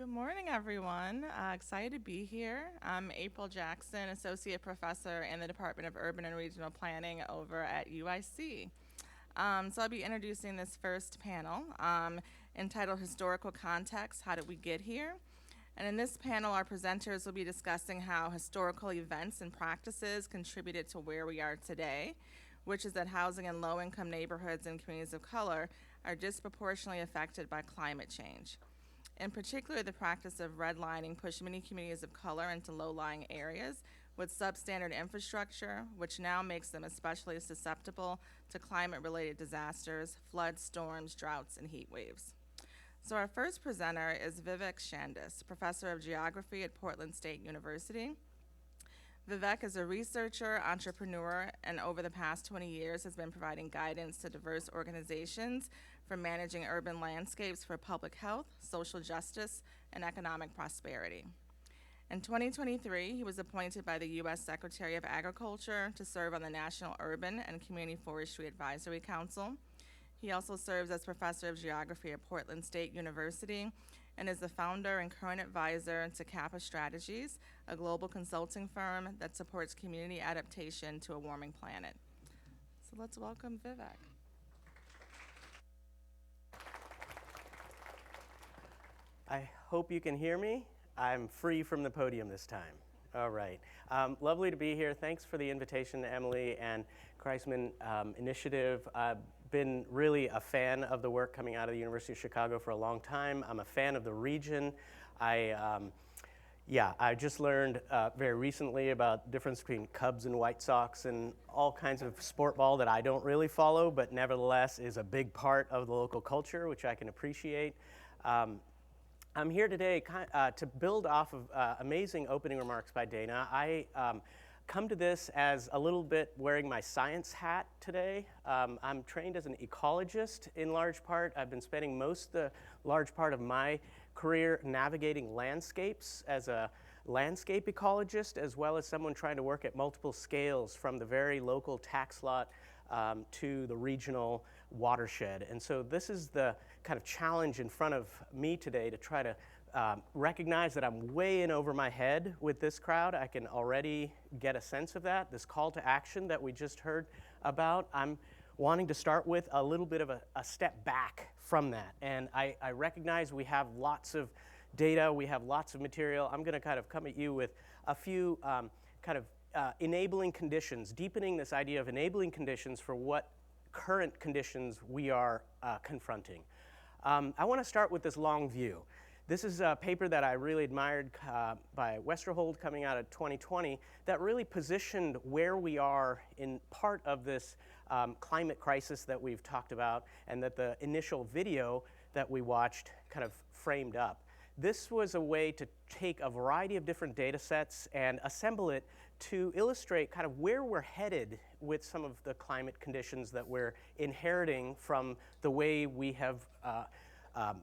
Good morning, everyone. Excited to be here. I'm April Jackson, Associate Professor in the Department of Urban and Regional Planning over at UIC. So I'll be introducing this first panel entitled Historical Context, How Did We Get Here? And in this panel, our presenters will be discussing how historical events and practices contributed to where we are today, which is that housing in low-income neighborhoods and communities of color are disproportionately affected by climate change. In particular, the practice of redlining pushed many communities of color into low-lying areas with substandard infrastructure, which now makes them especially susceptible to climate-related disasters, floods, storms, droughts, and heat waves. So our first presenter is Vivek Shandas, Professor of Geography at Portland State University. Vivek is a researcher, entrepreneur, and over the past 20 years has been providing guidance to diverse organizations for managing urban landscapes for public health, social justice, and economic prosperity. In 2023, he was appointed by the U.S. Secretary of Agriculture to serve on the National Urban and Community Forestry Advisory Council. He also serves as Professor of Geography at Portland State University and is the founder and current advisor to Kappa Strategies, a global consulting firm that supports community adaptation to a warming planet. So let's welcome Vivek. I hope you can hear me. I'm free from the podium this time. All right. Lovely to be here. Thanks for the invitation, Emily and Kreisman Initiative. I've been really a fan of the work coming out of the University of Chicago for a long time. I'm a fan of the region. I just learned very recently about the difference between Cubs and White Sox and all kinds of sport ball that I don't really follow, but nevertheless is a big part of the local culture, which I can appreciate. I'm here today to build off of amazing opening remarks by Dana. I come to this as a little bit wearing my science hat today. I'm trained as an ecologist in large part. I've been spending the large part of my career navigating landscapes as a landscape ecologist, as well as someone trying to work at multiple scales from the very local tax lot to the regional watershed. And so this is the kind of challenge in front of me today to try to recognize that I'm way in over my head with this crowd. I can already get a sense of that. This call to action that we just heard about, I'm wanting to start with a little bit of a step back from that. And I recognize we have lots of data, we have lots of material. I'm going to kind of come at you with a few enabling conditions, deepening this idea of enabling conditions for what current conditions we are confronting. I want to start with this long view. This is a paper that I really admired by Westerhold coming out of 2020 that really positioned where we are in part of this climate crisis that we've talked about and that the initial video that we watched kind of framed up. This was a way to take a variety of different data sets and assemble it to illustrate kind of where we're headed with some of the climate conditions that we're inheriting from the way we have kind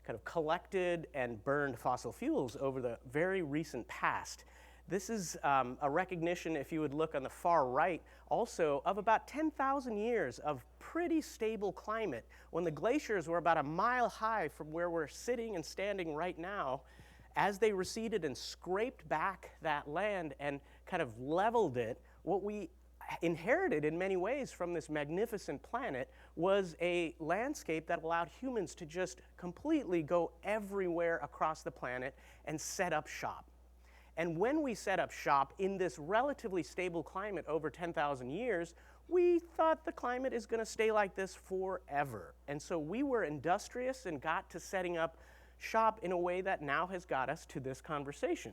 of collected and burned fossil fuels over the very recent past. This is a recognition, if you would look on the far right, also of about 10,000 years of pretty stable climate when the glaciers were about a mile high from where we're sitting and standing right now. As they receded and scraped back that land and kind of leveled it, what we inherited in many ways from this magnificent planet was a landscape that allowed humans to just completely go everywhere across the planet and set up shop. And when we set up shop in this relatively stable climate over 10,000 years, we thought the climate is going to stay like this forever. And so we were industrious and got to setting up shop in a way that now has got us to this conversation,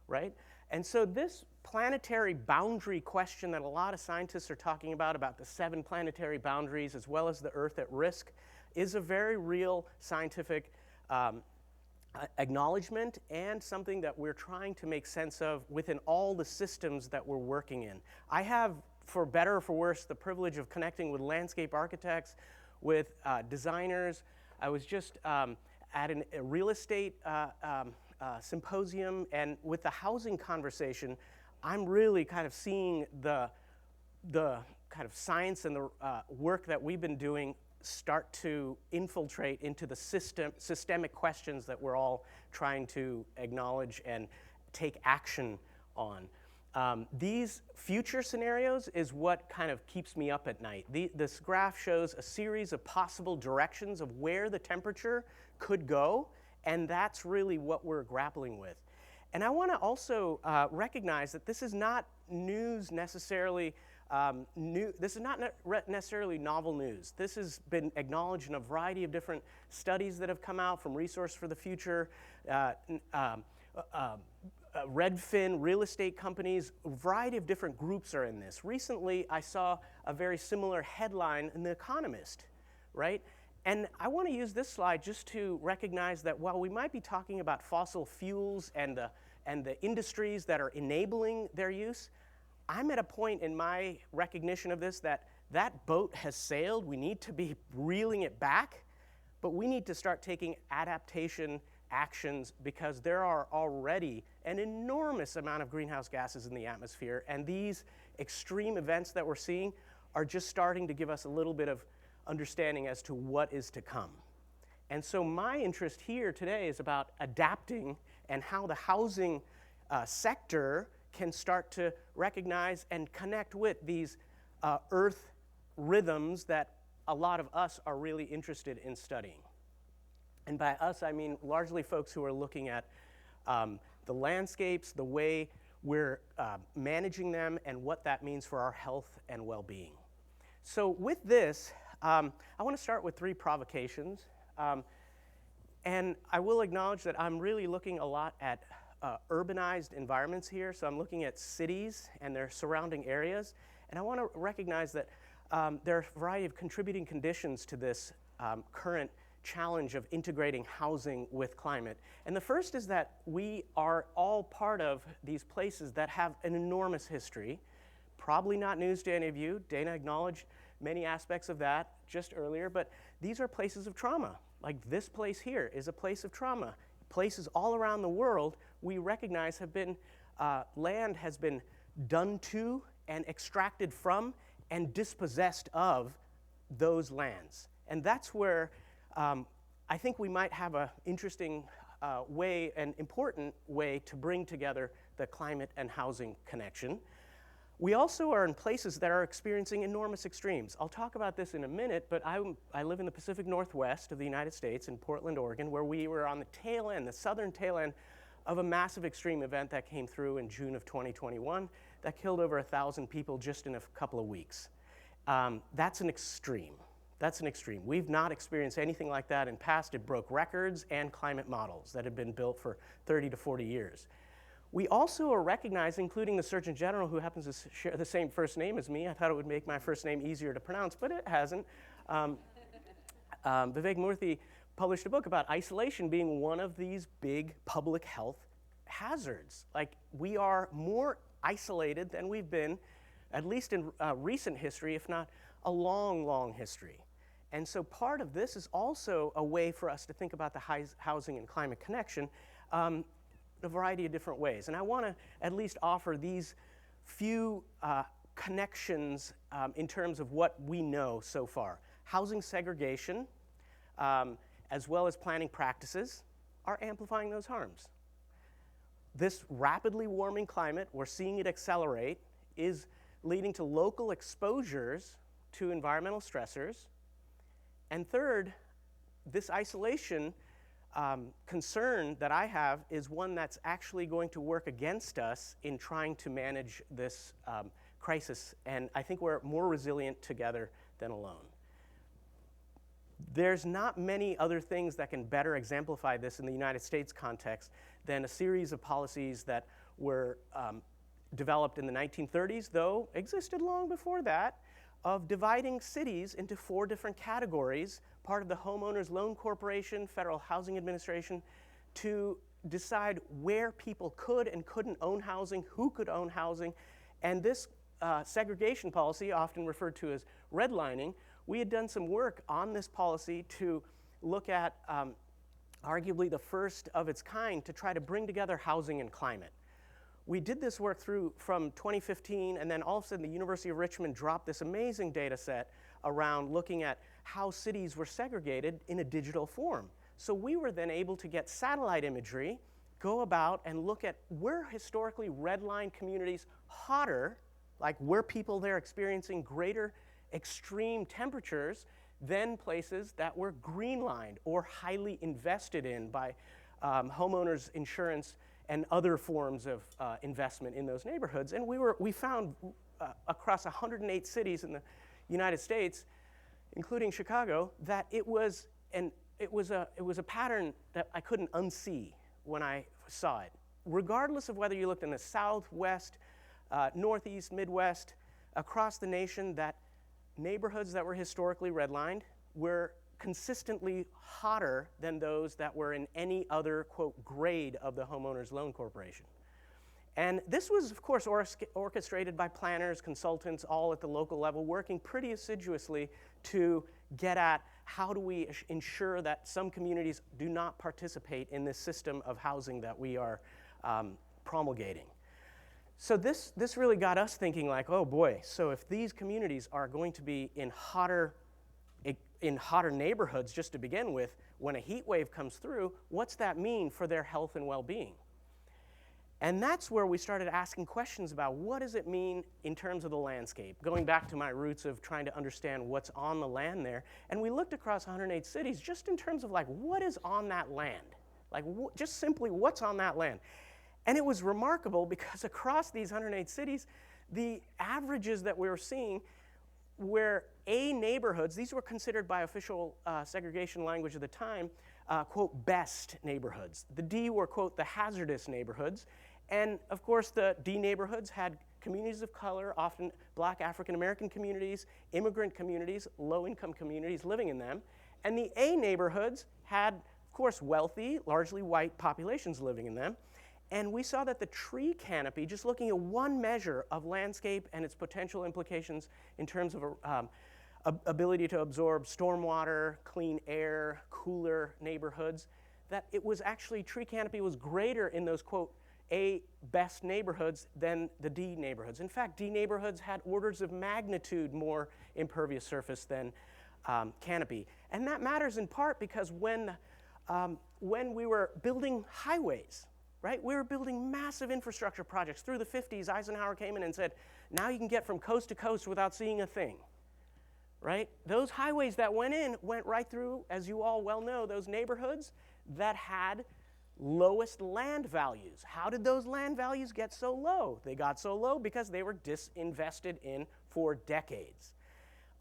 right? And so this planetary boundary question that a lot of scientists are talking about the 7 planetary boundaries as well as the Earth at risk, is a very real scientific acknowledgement and something that we're trying to make sense of within all the systems that we're working in. I have, for better or for worse, the privilege of connecting with landscape architects, with designers. I was just at a real estate symposium, and with the housing conversation, I'm really kind of seeing the kind of science and the work that we've been doing start to infiltrate into the systemic questions that we're all trying to acknowledge and take action on. These future scenarios is what kind of keeps me up at night. This graph shows a series of possible directions of where the temperature could go, and that's really what we're grappling with. And I want to also recognize that this is not news necessarily. This is not necessarily novel news. This has been acknowledged in a variety of different studies that have come out from Resource for the Future, Redfin, real estate companies, a variety of different groups are in this. Recently, I saw a very similar headline in The Economist, right? And I want to use this slide just to recognize that while we might be talking about fossil fuels and the industries that are enabling their use, I'm at a point in my recognition of this that that boat has sailed. We need to be reeling it back, but we need to start taking adaptation actions because there are already an enormous amount of greenhouse gases in the atmosphere, and these extreme events that we're seeing are just starting to give us a little bit of understanding as to what is to come. And so my interest here today is about adapting and how the housing sector can start to recognize and connect with these earth rhythms that a lot of us are really interested in studying. And by us, I mean largely folks who are looking at the landscapes, the way we're managing them, and what that means for our health and well-being. So with this, I want to start with 3 provocations. And I will acknowledge that I'm really looking a lot at urbanized environments here. So I'm looking at cities and their surrounding areas. And I want to recognize that there are a variety of contributing conditions to this current challenge of integrating housing with climate. And the first is that we are all part of these places that have an enormous history. Probably not news to any of you. Dana acknowledged many aspects of that just earlier, but these are places of trauma. Like this place here is a place of trauma. Places all around the world we recognize have been, land has been done to and extracted from and dispossessed of those lands. And that's where I think we might have an interesting way, an important way to bring together the climate and housing connection. We also are in places that are experiencing enormous extremes. I'll talk about this in a minute, but I live in the Pacific Northwest of the United States in Portland, Oregon, where we were on the tail end, the southern tail end of a massive extreme event that came through in June of 2021 that killed over 1,000 people just in a couple of weeks. That's an extreme. That's an extreme. We've not experienced anything like that in past. It broke records and climate models that had been built for 30 to 40 years. We also are recognizing, including the Surgeon General, who happens to share the same first name as me. I thought it would make my first name easier to pronounce, but it hasn't. Vivek Murthy published a book about isolation being one of these big public health hazards. Like, we are more isolated than we've been, at least in recent history, if not a long, long history. And so part of this is also a way for us to think about the housing and climate connection a variety of different ways. And I want to at least offer these few connections in terms of what we know so far. Housing segregation, as well as planning practices, are amplifying those harms. This rapidly warming climate, we're seeing it accelerate, is leading to local exposures to environmental stressors. And third, this isolation concern that I have is one that's actually going to work against us in trying to manage this crisis. And I think we're more resilient together than alone. There's not many other things that can better exemplify this in the United States context than a series of policies that were developed in the 1930s, though existed long before that, of dividing cities into 4 different categories, part of the Homeowners Loan Corporation, Federal Housing Administration, to decide where people could and couldn't own housing, who could own housing. And this segregation policy, often referred to as redlining, we had done some work on this policy to look at arguably the first of its kind to try to bring together housing and climate. We did this work from 2015, and then all of a sudden the University of Richmond dropped this amazing data set around looking at how cities were segregated in a digital form. So we were then able to get satellite imagery, go about and look at where historically redlined communities hotter, like were people there experiencing greater extreme temperatures than places that were green-lined or highly invested in by homeowners insurance and other forms of investment in those neighborhoods. And we found across 108 cities in the United States, including Chicago, that it was a pattern that I couldn't unsee when I saw it. Regardless of whether you looked in the South, West, Northeast, Midwest, across the nation, that neighborhoods that were historically redlined were consistently hotter than those that were in any other, quote, grade of the homeowner's loan corporation. And this was, of course, orchestrated by planners, consultants, all at the local level, working pretty assiduously to get at how do we ensure that some communities do not participate in this system of housing that we are promulgating. So this really got us thinking like, oh boy, so if these communities are going to be in hotter neighborhoods just to begin with, when a heat wave comes through, what's that mean for their health and well-being? And that's where we started asking questions about what does it mean in terms of the landscape, going back to my roots of trying to understand what's on the land there. And we looked across 108 cities just in terms of like, what is on that land? Like just simply what's on that land? And it was remarkable because across these 108 cities, the averages that we were seeing were A neighborhoods, these were considered by official segregation language at the time, quote, best neighborhoods. The D were, quote, the hazardous neighborhoods. And of course, the D neighborhoods had communities of color, often Black African American communities, immigrant communities, low-income communities living in them. And the A neighborhoods had, of course, wealthy, largely white populations living in them. And we saw that the tree canopy, just looking at one measure of landscape and its potential implications in terms of ability to absorb stormwater, clean air, cooler neighborhoods, that it was actually, tree canopy was greater in those, quote, A best neighborhoods than the D neighborhoods. In fact, D neighborhoods had orders of magnitude more impervious surface than canopy. And that matters in part because when we were building highways, right? We were building massive infrastructure projects. Through the 50s, Eisenhower came in and said, now you can get from coast to coast without seeing a thing, right? Those highways that went in went right through, as you all well know, those neighborhoods that had lowest land values. How did those land values get so low? They got so low because they were disinvested in for decades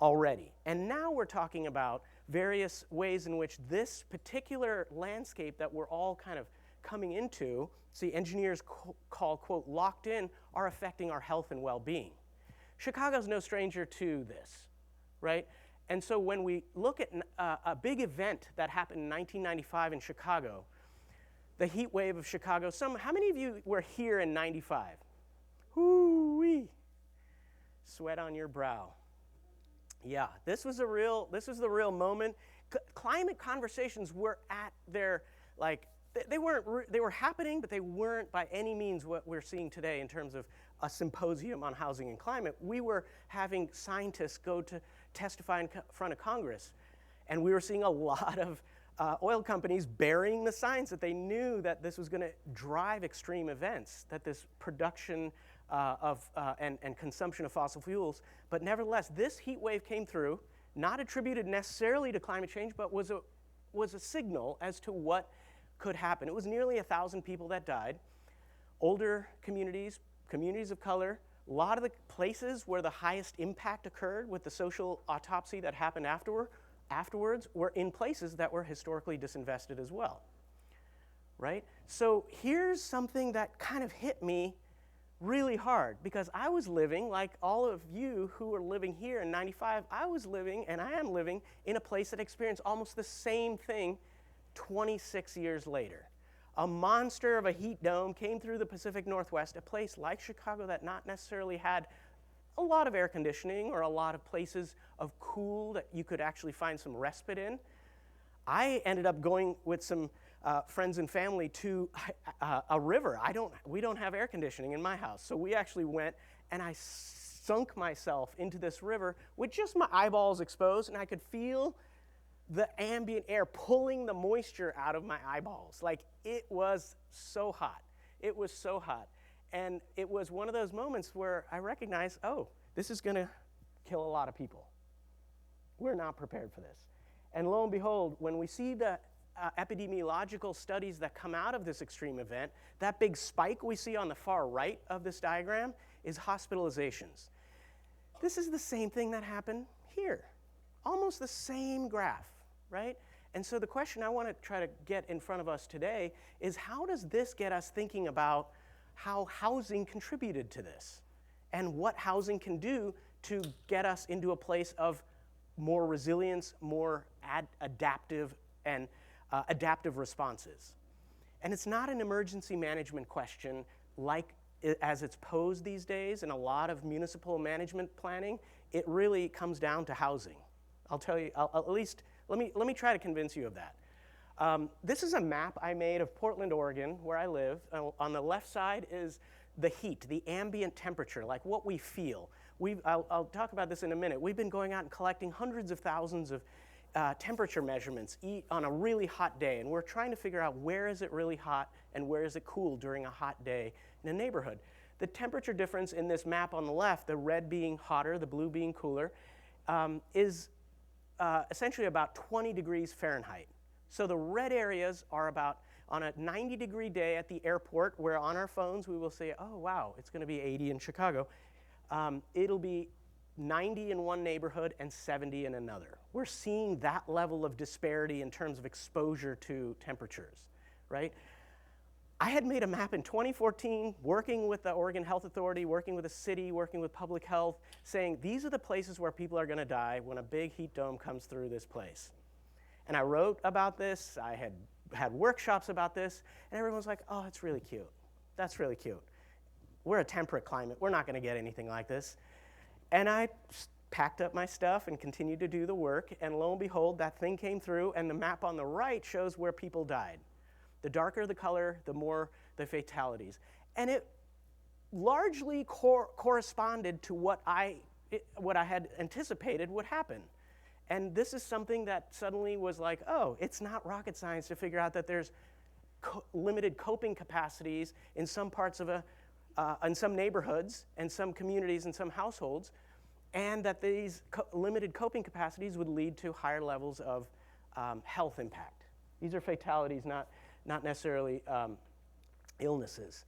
already. And now we're talking about various ways in which this particular landscape that we're all kind of coming into, see, engineers call, quote, locked in, are affecting our health and well-being. Chicago's no stranger to this, right? And so when we look at a big event that happened in 1995 in Chicago, the heat wave of Chicago, how many of you were here in 95? Hoo-wee, sweat on your brow. Yeah, this was the real moment. Climate conversations were at their, like, they were happening, but they weren't by any means what we're seeing today in terms of a symposium on housing and climate. We were having scientists go to testify in front of Congress, and we were seeing a lot of oil companies burying the science that they knew that this was going to drive extreme events, that this production and consumption of fossil fuels. But nevertheless, this heat wave came through, not attributed necessarily to climate change, but was a signal as to what could happen. It was nearly 1,000 people that died. Older communities, communities of color, a lot of the places where the highest impact occurred with the social autopsy that happened afterwards were in places that were historically disinvested as well, right? So here's something that kind of hit me really hard because I was living, like all of you who are living here in 95, I was living, and I am living, in a place that experienced almost the same thing 26 years later. A monster of a heat dome came through the Pacific Northwest, a place like Chicago that not necessarily had a lot of air conditioning or a lot of places of cool that you could actually find some respite in. I ended up going with some friends and family to a river. We don't have air conditioning in my house, so we actually went, and I sunk myself into this river with just my eyeballs exposed, and I could feel the ambient air pulling the moisture out of my eyeballs. Like, it was so hot. It was so hot. And it was one of those moments where I recognized, oh, this is going to kill a lot of people. We're not prepared for this. And lo and behold, when we see the epidemiological studies that come out of this extreme event, that big spike we see on the far right of this diagram is hospitalizations. This is the same thing that happened here. Almost the same graph, right? And so the question I want to try to get in front of us today is, how does this get us thinking about how housing contributed to this and what housing can do to get us into a place of more resilience, more adaptive and adaptive responses. And it's not an emergency management question like as it's posed these days in a lot of municipal management planning. It really comes down to housing. I'll tell you, at least, let me try to convince you of that. This is a map I made of Portland, Oregon, where I live. On the left side is the heat, the ambient temperature, like what we feel. I'll talk about this in a minute. We've been going out and collecting hundreds of thousands of temperature measurements on a really hot day, and we're trying to figure out where is it really hot and where is it cool during a hot day in a neighborhood. The temperature difference in this map on the left, the red being hotter, the blue being cooler, is essentially about 20 degrees Fahrenheit. So the red areas are about, on a 90-degree day at the airport, where on our phones we will say, oh, wow, it's going to be 80 in Chicago. It'll be 90 in one neighborhood and 70 in another. We're seeing that level of disparity in terms of exposure to temperatures, right? I had made a map in 2014, working with the Oregon Health Authority, working with the city, working with public health, saying these are the places where people are going to die when a big heat dome comes through this place. And I wrote about this. I had workshops about this, and everyone was like, oh, that's really cute. That's really cute. We're a temperate climate. We're not going to get anything like this. And I packed up my stuff and continued to do the work, and lo and behold, that thing came through, and the map on the right shows where people died. The darker the color, the more the fatalities. And it largely corresponded to what I had anticipated would happen. And this is something that suddenly was like, oh, it's not rocket science to figure out that there's limited coping capacities in some parts of in some neighborhoods and some communities and some households, and that these limited coping capacities would lead to higher levels of health impact. These are fatalities, not necessarily illnesses.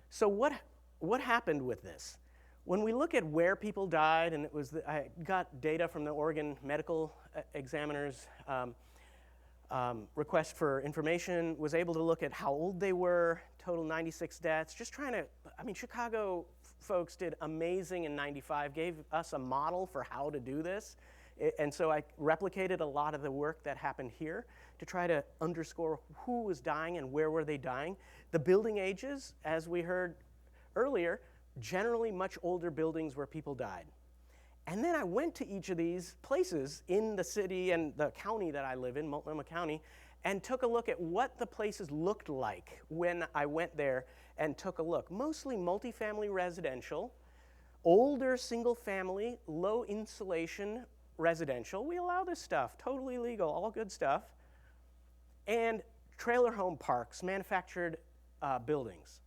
So what happened with this? When we look at where people died, and I got data from the Oregon Medical Examiner's request for information, was able to look at how old they were, total 96 deaths, just trying to, Chicago folks did amazing in 95, gave us a model for how to do this. And so I replicated a lot of the work that happened here to try to underscore who was dying and where were they dying. The building ages, as we heard earlier, generally much older buildings where people died. And then I went to each of these places in the city and the county that I live in, Multnomah County, and took a look at what the places looked like when I went there and took a look. Mostly multifamily residential, older single family, low insulation residential. We allow this stuff, totally legal, all good stuff. And trailer home parks, manufactured buildings.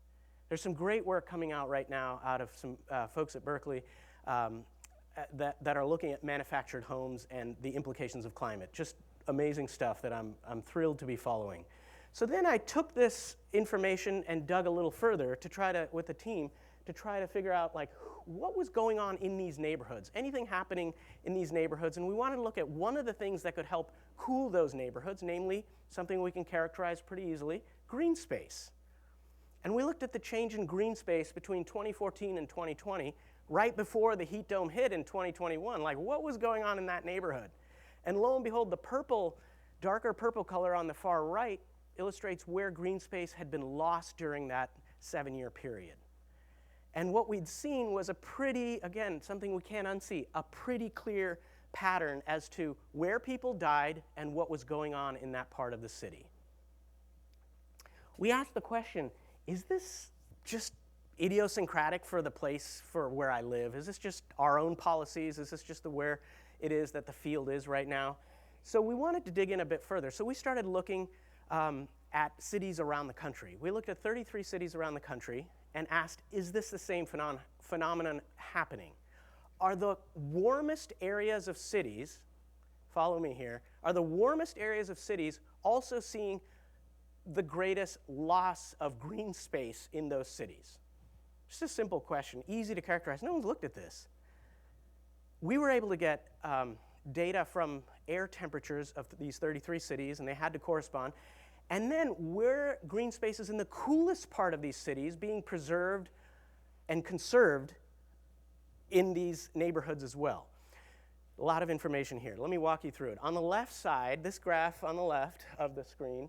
There's some great work coming out right now out of some folks at Berkeley that are looking at manufactured homes and the implications of climate. Just amazing stuff that I'm thrilled to be following. So then I took this information and dug a little further to try to, with the team, to try to figure out like what was going on in these neighborhoods, anything happening in these neighborhoods, and we wanted to look at one of the things that could help cool those neighborhoods, namely something we can characterize pretty easily, green space. And we looked at the change in green space between 2014 and 2020, right before the heat dome hit in 2021. Like, what was going on in that neighborhood? And lo and behold, the purple, darker purple color on the far right illustrates where green space had been lost during that 7-year period. And what we'd seen was a pretty, again, something we can't unsee, a pretty clear pattern as to where people died and what was going on in that part of the city. We asked the question, is this just idiosyncratic for the place for where I live? Is this just our own policies? Is this just where it is that the field is right now? So we wanted to dig in a bit further. So we started looking at cities around the country. We looked at 33 cities around the country and asked, is this the same phenomenon happening? Are the warmest areas of cities, follow me here, are the warmest areas of cities also seeing the greatest loss of green space in those cities? Just a simple question, easy to characterize. No one's looked at this. We were able to get data from air temperatures of these 33 cities, and they had to correspond. And then where green spaces in the coolest part of these cities being preserved and conserved in these neighborhoods as well. A lot of information here. Let me walk you through it. On the left side, this graph on the left of the screen,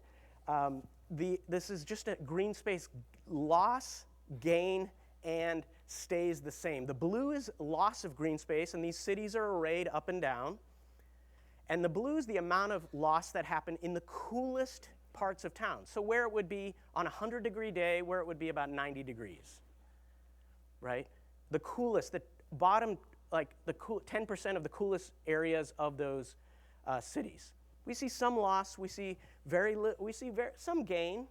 this is just a green space loss, gain, and stays the same. The blue is loss of green space, and these cities are arrayed up and down. And the blue is the amount of loss that happened in the coolest parts of town. So where it would be on a 100-degree day, where it would be about 90 degrees, right? The coolest, the bottom, like the 10% of the coolest areas of those cities. We see some loss, we see some gain,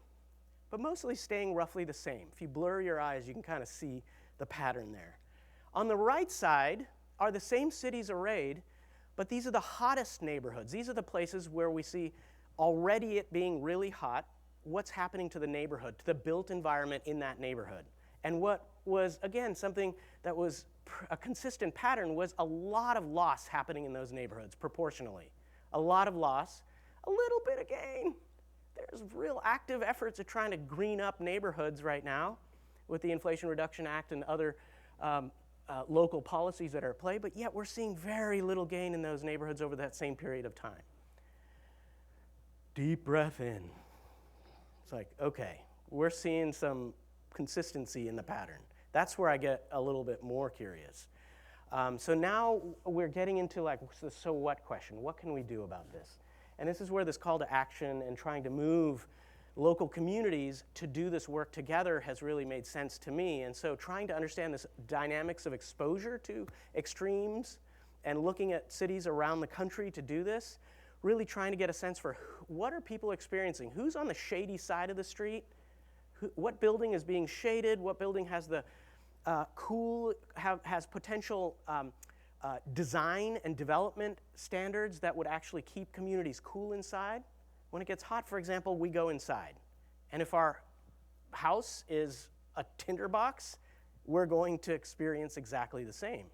but mostly staying roughly the same. If you blur your eyes, you can kind of see the pattern there. On the right side are the same cities arrayed, but these are the hottest neighborhoods. These are the places where we see already it being really hot, what's happening to the neighborhood, to the built environment in that neighborhood. And what was, again, something that was a consistent pattern was a lot of loss happening in those neighborhoods proportionally. A lot of loss, a little bit of gain. There's real active efforts at trying to green up neighborhoods right now with the Inflation Reduction Act and other local policies that are at play, but yet we're seeing very little gain in those neighborhoods over that same period of time. Deep breath in. It's like, okay, we're seeing some consistency in the pattern. That's where I get a little bit more curious. So now we're getting into like the so what question. What can we do about this? And this is where this call to action and trying to move local communities to do this work together has really made sense to me. And so trying to understand this dynamics of exposure to extremes and looking at cities around the country to do this, really trying to get a sense for what are people experiencing? Who's on the shady side of the street? What building is being shaded? What building has the has potential design and development standards that would actually keep communities cool inside? When it gets hot, for example, we go inside. And if our house is a tinderbox, we're going to experience exactly the same.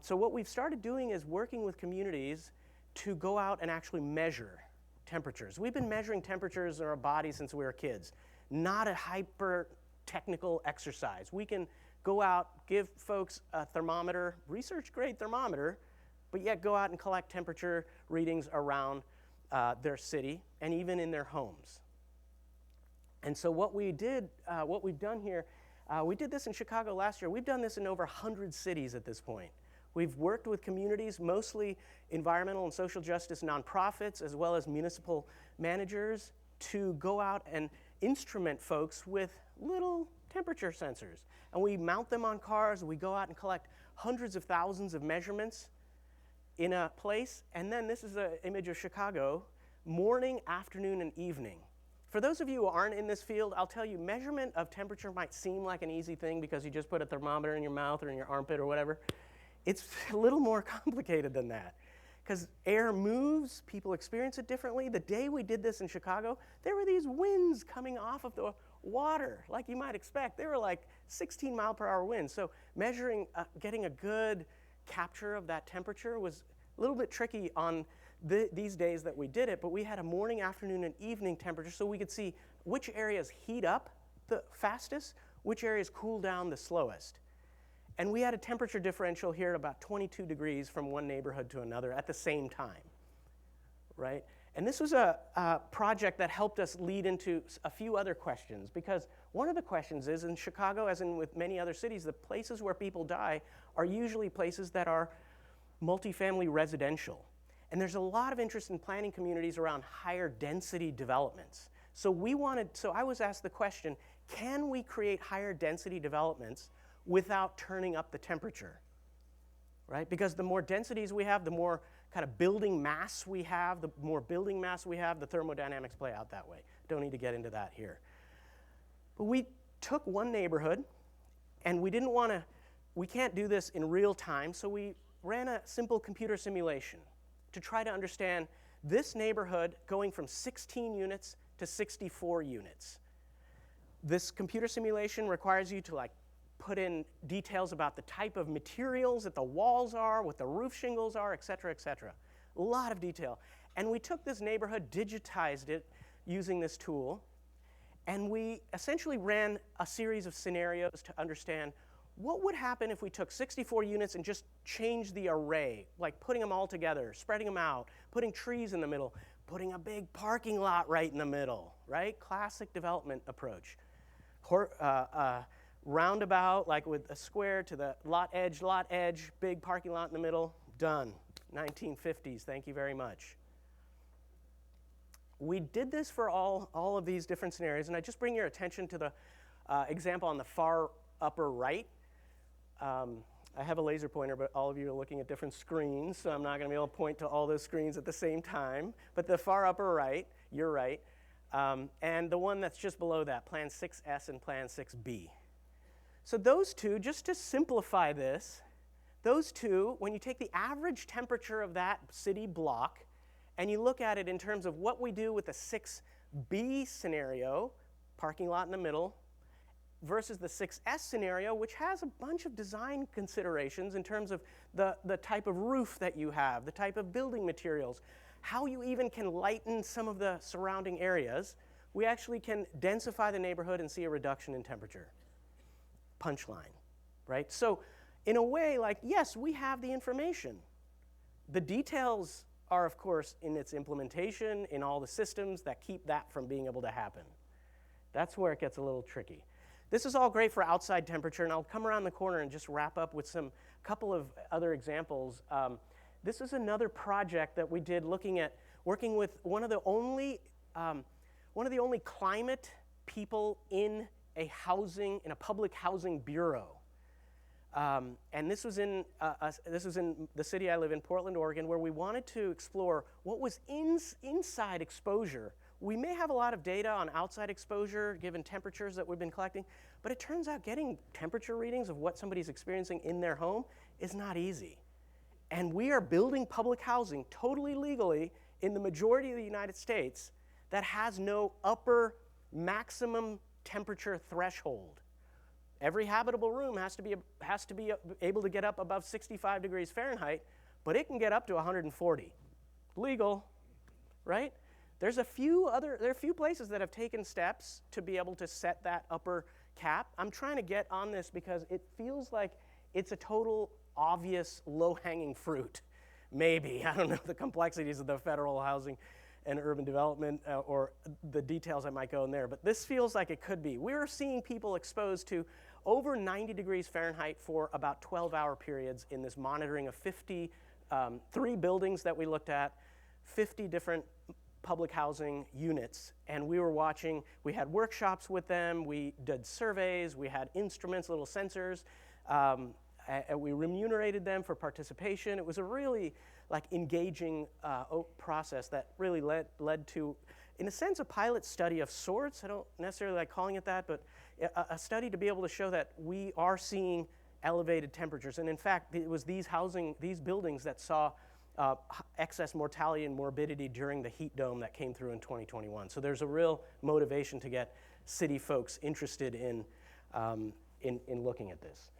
So what we've started doing is working with communities to go out and actually measure temperatures. We've been measuring temperatures in our bodies since we were kids. Not a hyper technical exercise. We can go out, give folks a thermometer, research grade thermometer, but yet go out and collect temperature readings around their city and even in their homes. And so what we've done here, we did this in Chicago last year. We've done this in over 100 cities at this point. We've worked with communities, mostly environmental and social justice nonprofits, as well as municipal managers, to go out and instrument folks with little temperature sensors. And we mount them on cars, we go out and collect hundreds of thousands of measurements in a place. And then this is an image of Chicago, morning, afternoon, and evening. For those of you who aren't in this field, I'll tell you, measurement of temperature might seem like an easy thing because you just put a thermometer in your mouth or in your armpit or whatever. It's a little more complicated than that. Because air moves, people experience it differently. The day we did this in Chicago, there were these winds coming off of the water, like you might expect. They were like 16 mile per hour winds. So measuring, getting a good capture of that temperature was a little bit tricky on these days that we did it, but we had a morning, afternoon, and evening temperature so we could see which areas heat up the fastest, which areas cool down the slowest. And we had a temperature differential here at about 22 degrees from one neighborhood to another at the same time, right? And this was a project that helped us lead into a few other questions, because one of the questions is, in Chicago, as in with many other cities, the places where people die are usually places that are multifamily residential. And there's a lot of interest in planning communities around higher density developments. So I was asked the question, can we create higher density developments without turning up the temperature? Right? Because the more densities we have, the more kind of building mass we have, the more building mass we have, the thermodynamics play out that way. Don't need to get into that here. But we took one neighborhood, and we can't do this in real time, so we ran a simple computer simulation to try to understand this neighborhood going from 16 units to 64 units. This computer simulation requires you to put in details about the type of materials that the walls are, what the roof shingles are, et cetera, et cetera. A lot of detail. And we took this neighborhood, digitized it using this tool, and we essentially ran a series of scenarios to understand what would happen if we took 64 units and just changed the array, like putting them all together, spreading them out, putting trees in the middle, putting a big parking lot right in the middle, right? Classic development approach. Roundabout, like with a square to the lot edge, big parking lot in the middle, done. 1950s, thank you very much. We did this for all of these different scenarios, and I just bring your attention to the example on the far upper right. I have a laser pointer, but all of you are looking at different screens, so I'm not going to be able to point to all those screens at the same time. But the far upper right, you're right, and the one that's just below that, Plan 6S and Plan 6B. So those two, just to simplify this, those two, when you take the average temperature of that city block, and you look at it in terms of what we do with the 6B scenario, parking lot in the middle, versus the 6S scenario, which has a bunch of design considerations in terms of the type of roof that you have, the type of building materials, how you even can lighten some of the surrounding areas, we actually can densify the neighborhood and see a reduction in temperature. Punchline, right? So in a way, yes, we have the information. The details are, of course, in its implementation, in all the systems that keep that from being able to happen. That's where it gets a little tricky. This is all great for outside temperature, and I'll come around the corner and just wrap up with a couple of other examples. This is another project that we did working with one of the only climate people in a public housing bureau. And this was in the city I live in, Portland, Oregon, where we wanted to explore what was inside exposure. We may have a lot of data on outside exposure, given temperatures that we've been collecting, but it turns out getting temperature readings of what somebody's experiencing in their home is not easy. And we are building public housing totally legally in the majority of the United States that has no upper maximum temperature threshold. Every habitable room has to be able to get up above 65 degrees Fahrenheit, but it can get up to 140. Legal, right? There are a few places that have taken steps to be able to set that upper cap. I'm trying to get on this because it feels like it's a total obvious low-hanging fruit. Maybe, I don't know the complexities of the federal housing and urban development or the details that might go in there, but this feels like it could be. We're seeing people exposed to over 90 degrees Fahrenheit for about 12-hour periods in this monitoring of 3 buildings that we looked at, 50 different public housing units, and we had workshops with them, we did surveys, we had instruments, little sensors, and we remunerated them for participation. It was a really engaging process that really led to, in a sense, a pilot study of sorts. I don't necessarily like calling it that, but a study to be able to show that we are seeing elevated temperatures. And in fact, it was these buildings that saw excess mortality and morbidity during the heat dome that came through in 2021. So there's a real motivation to get city folks interested in looking at this.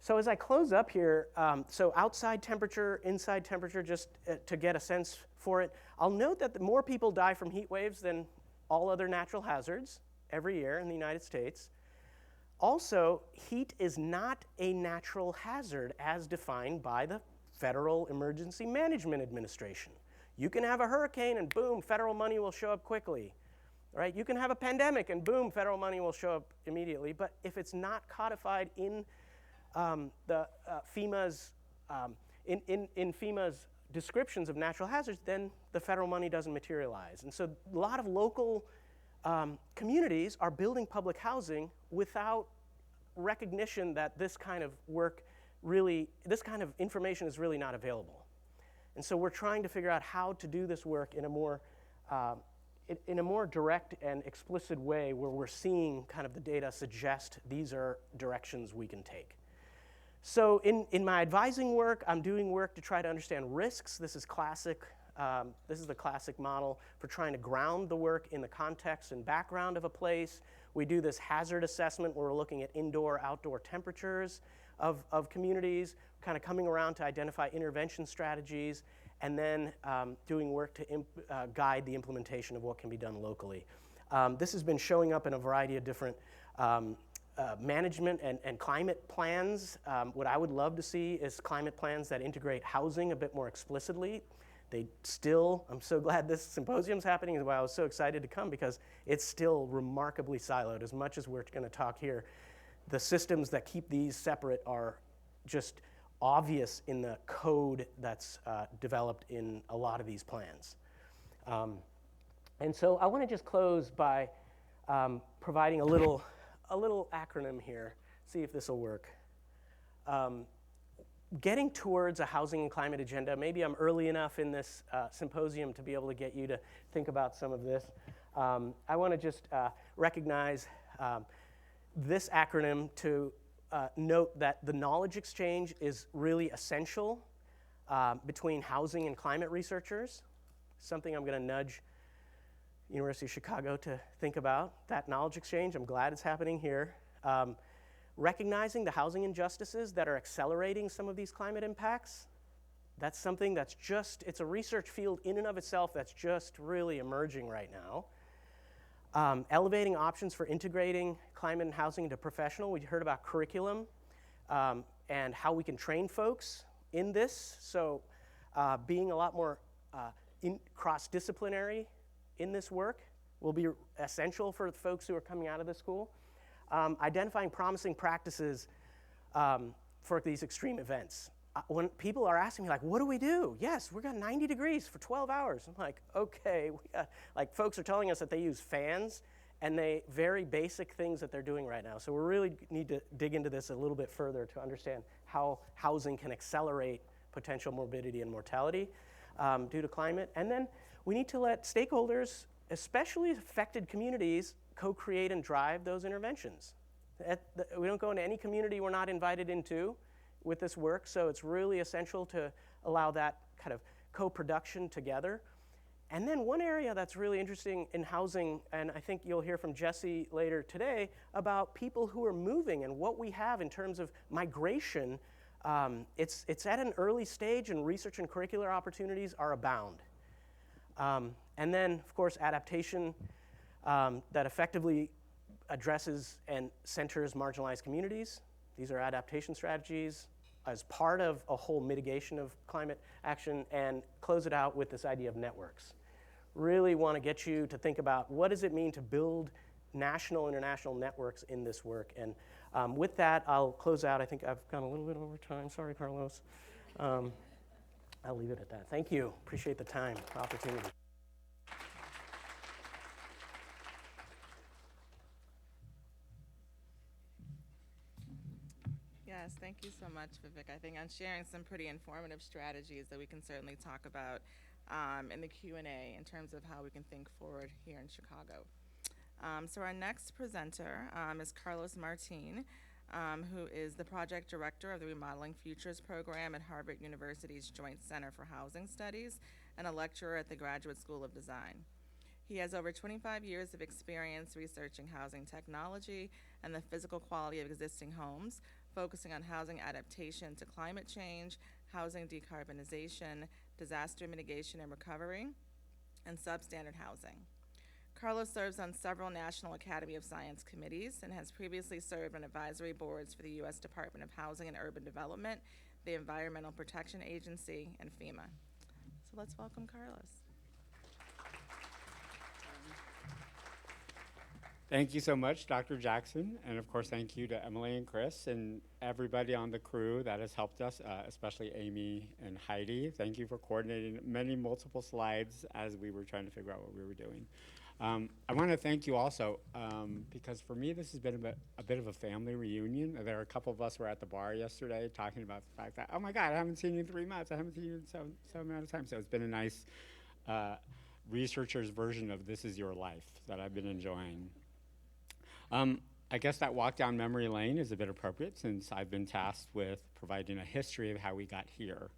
So as I close up here, so outside temperature, inside temperature, just to get a sense for it, I'll note that more people die from heat waves than all other natural hazards every year in the United States. Also, heat is not a natural hazard as defined by the Federal Emergency Management Administration. You can have a hurricane and boom, federal money will show up quickly. Right? You can have a pandemic and boom, federal money will show up immediately. But if it's not codified in FEMA's descriptions of natural hazards, then the federal money doesn't materialize. And so a lot of local communities are building public housing without recognition that this kind of work really, this kind of information is really not available. And so we're trying to figure out how to do this work in a more direct and explicit way where we're seeing kind of the data suggest these are directions we can take. So in my advising work, I'm doing work to try to understand risks. This is classic. This is the classic model for trying to ground the work in the context and background of a place. We do this hazard assessment where we're looking at indoor, outdoor temperatures of communities, kind of coming around to identify intervention strategies, and then doing work to guide the implementation of what can be done locally. This has been showing up in a variety of different management and climate plans. What I would love to see is climate plans that integrate housing a bit more explicitly. I'm so glad this symposium's happening, is why I was so excited to come, because it's still remarkably siloed. As much as we're going to talk here, the systems that keep these separate are just obvious in the code that's developed in a lot of these plans. And so I want to just close by providing a little acronym here, see if this will work. Getting towards a housing and climate agenda. Maybe I'm early enough in this symposium to be able to get you to think about some of this. I want to just recognize this acronym to note that the knowledge exchange is really essential between housing and climate researchers. Something I'm going to nudge University of Chicago to think about, that knowledge exchange. I'm glad it's happening here. Recognizing the housing injustices that are accelerating some of these climate impacts. That's something that's just, it's a research field in and of itself that's just really emerging right now. Elevating options for integrating climate and housing into professional. We heard about curriculum and how we can train folks in this. So being a lot more cross-disciplinary in this work will be essential for the folks who are coming out of the school. Identifying promising practices for these extreme events. When people are asking me, like, what do we do? Yes, we got 90 degrees for 12 hours. I'm like, okay. Folks are telling us that they use fans and very basic things that they're doing right now. So we really need to dig into this a little bit further to understand how housing can accelerate potential morbidity and mortality due to climate. And then we need to let stakeholders, especially affected communities, co-create and drive those interventions. We don't go into any community we're not invited into with this work, so it's really essential to allow that kind of co-production together. And then one area that's really interesting in housing, and I think you'll hear from Jesse later today, about people who are moving and what we have in terms of migration. It's at an early stage, and research and curricular opportunities are abound. And then, of course, adaptation that effectively addresses and centers marginalized communities. These are adaptation strategies as part of a whole mitigation of climate action, and close it out with this idea of networks. Really want to get you to think about what does it mean to build national, international networks in this work. And with that, I'll close out. I think I've gone a little bit over time. Sorry, Carlos. I'll leave it at that. Thank you. Appreciate the time, the opportunity. Yes, thank you so much, Vivek. I think I'm sharing some pretty informative strategies that we can certainly talk about in the Q&A in terms of how we can think forward here in Chicago. So our next presenter is Carlos Martin, who is the project director of the Remodeling Futures program at Harvard University's Joint Center for Housing Studies and a lecturer at the Graduate School of Design. He has over 25 years of experience researching housing technology and the physical quality of existing homes, focusing on housing adaptation to climate change, housing decarbonization, disaster mitigation and recovery, and substandard housing. Carlos serves on several National Academy of Science committees and has previously served on advisory boards for the U.S. Department of Housing and Urban Development, the Environmental Protection Agency, and FEMA. So let's welcome Carlos. Thank you so much, Dr. Jackson, and of course thank you to Emily and Chris and everybody on the crew that has helped us, especially Amy and Heidi. Thank you for coordinating multiple slides as we were trying to figure out what we were doing. I want to thank you also because for me this has been a bit of a family reunion. There are a couple of us were at the bar yesterday talking about the fact that, oh my God, I haven't seen you in 3 months. I haven't seen you in so amount of time. So it's been a nice researcher's version of This Is Your Life that I've been enjoying. I guess that walk down memory lane is a bit appropriate since I've been tasked with providing a history of how we got here.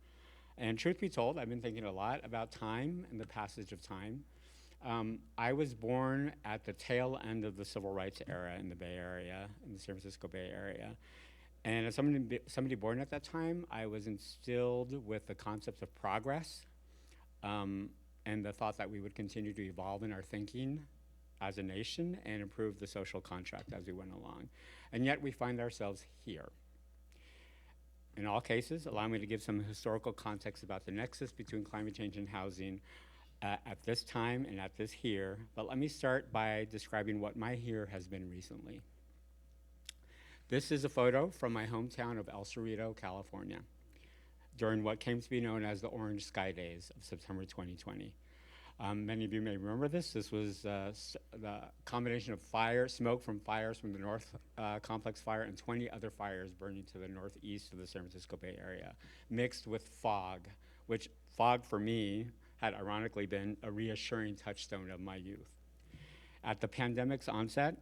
And truth be told, I've been thinking a lot about time and the passage of time. I was born at the tail end of the civil rights era in the Bay Area, in the San Francisco Bay Area. And as somebody born at that time, I was instilled with the concept of progress and the thought that we would continue to evolve in our thinking as a nation and improve the social contract as we went along. And yet we find ourselves here. In all cases, allow me to give some historical context about the nexus between climate change and housing at this time and at this here. But let me start by describing what my here has been recently. This is a photo from my hometown of El Cerrito, California, during what came to be known as the Orange Sky Days of September 2020. Many of you may remember this. This was the combination of smoke from fires from the North Complex fire and 20 other fires burning to the northeast of the San Francisco Bay Area, mixed with fog, which fog for me had ironically been a reassuring touchstone of my youth. At the pandemic's onset,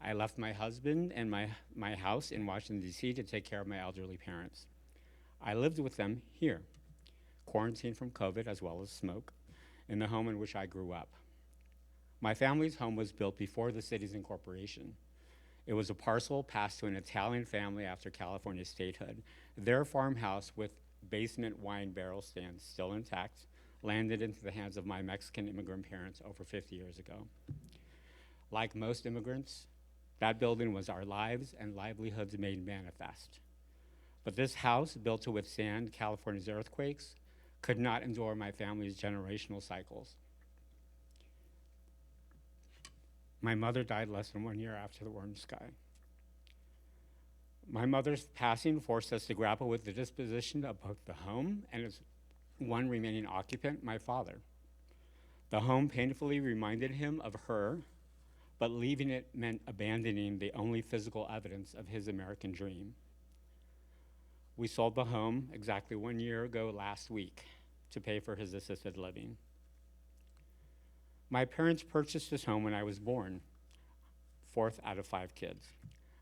I left my husband and my house in Washington, D.C. to take care of my elderly parents. I lived with them here, quarantined from COVID as well as smoke, in the home in which I grew up. My family's home was built before the city's incorporation. It was a parcel passed to an Italian family after California statehood. Their farmhouse with basement wine barrel stands still intact landed into the hands of my Mexican immigrant parents over 50 years ago. Like most immigrants, that building was our lives and livelihoods made manifest. But this house, built to withstand California's earthquakes, could not endure my family's generational cycles. My mother died less than 1 year after the Orange Sky. My mother's passing forced us to grapple with the disposition of both the home and its one remaining occupant, my father. The home painfully reminded him of her, but leaving it meant abandoning the only physical evidence of his American dream. We sold the home exactly 1 year ago last week to pay for his assisted living. My parents purchased this home when I was born, fourth out of 5 kids.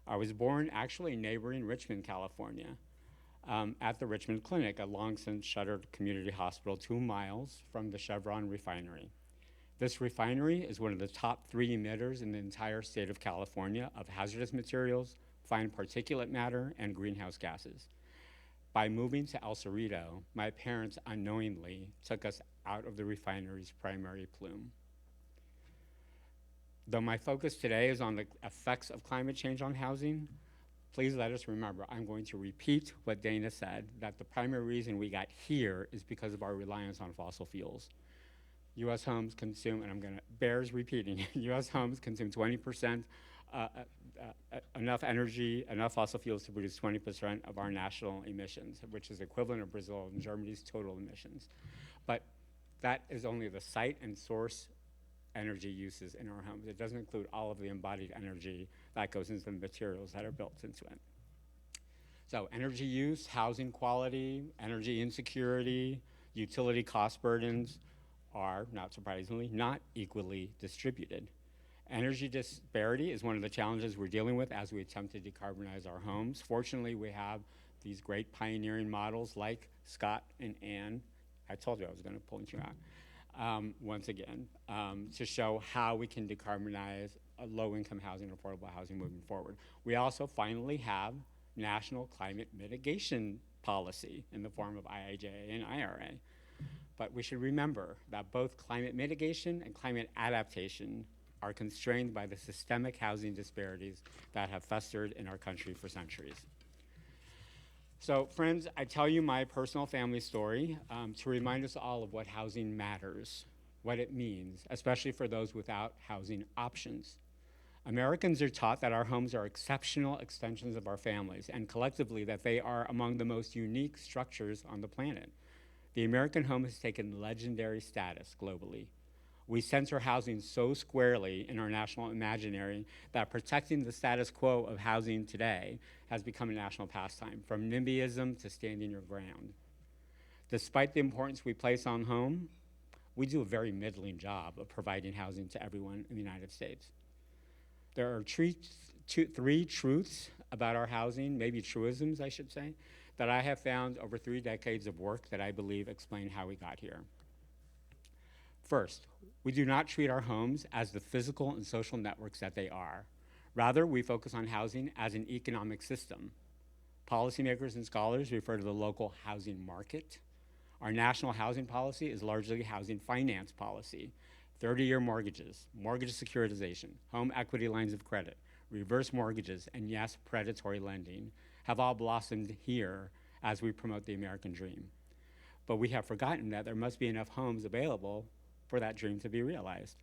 I was born actually neighboring Richmond, California, at the Richmond Clinic, a long since shuttered community hospital 2 miles from the Chevron refinery. This refinery is one of the top 3 emitters in the entire state of California of hazardous materials, fine particulate matter, and greenhouse gases. By moving to El Cerrito, my parents unknowingly took us out of the refinery's primary plume. Though my focus today is on the effects of climate change on housing, please let us remember, I'm going to repeat what Dana said, that the primary reason we got here is because of our reliance on fossil fuels. U.S. homes consume, and bears repeating, U.S. homes consume 20%, enough energy, enough fossil fuels to produce 20% of our national emissions, which is equivalent of Brazil and Germany's total emissions. But that is only the site and source energy uses in our homes. It doesn't include all of the embodied energy that goes into the materials that are built into it. So energy use, housing quality, energy insecurity, utility cost burdens are, not surprisingly, not equally distributed. Energy disparity is one of the challenges we're dealing with as we attempt to decarbonize our homes. Fortunately, we have these great pioneering models like Scott and Ann. I told you I was going to point you out once again to show how we can decarbonize low-income housing and affordable housing moving forward. We also finally have national climate mitigation policy in the form of IIJA and IRA. But we should remember that both climate mitigation and climate adaptation are constrained by the systemic housing disparities that have festered in our country for centuries. So friends, I tell you my personal family story to remind us all of what housing matters, what it means, especially for those without housing options. Americans are taught that our homes are exceptional extensions of our families, and collectively that they are among the most unique structures on the planet. The American home has taken legendary status globally. We center housing so squarely in our national imaginary that protecting the status quo of housing today has become a national pastime, from NIMBYism to standing your ground. Despite the importance we place on home, we do a very middling job of providing housing to everyone in the United States. There are three truths about our housing, maybe truisms, I should say, that I have found over 3 decades of work that I believe explain how we got here. First, we do not treat our homes as the physical and social networks that they are. Rather, we focus on housing as an economic system. Policymakers and scholars refer to the local housing market. Our national housing policy is largely housing finance policy. 30-year mortgages, mortgage securitization, home equity lines of credit, reverse mortgages, and yes, predatory lending have all blossomed here as we promote the American dream. But we have forgotten that there must be enough homes available for that dream to be realized.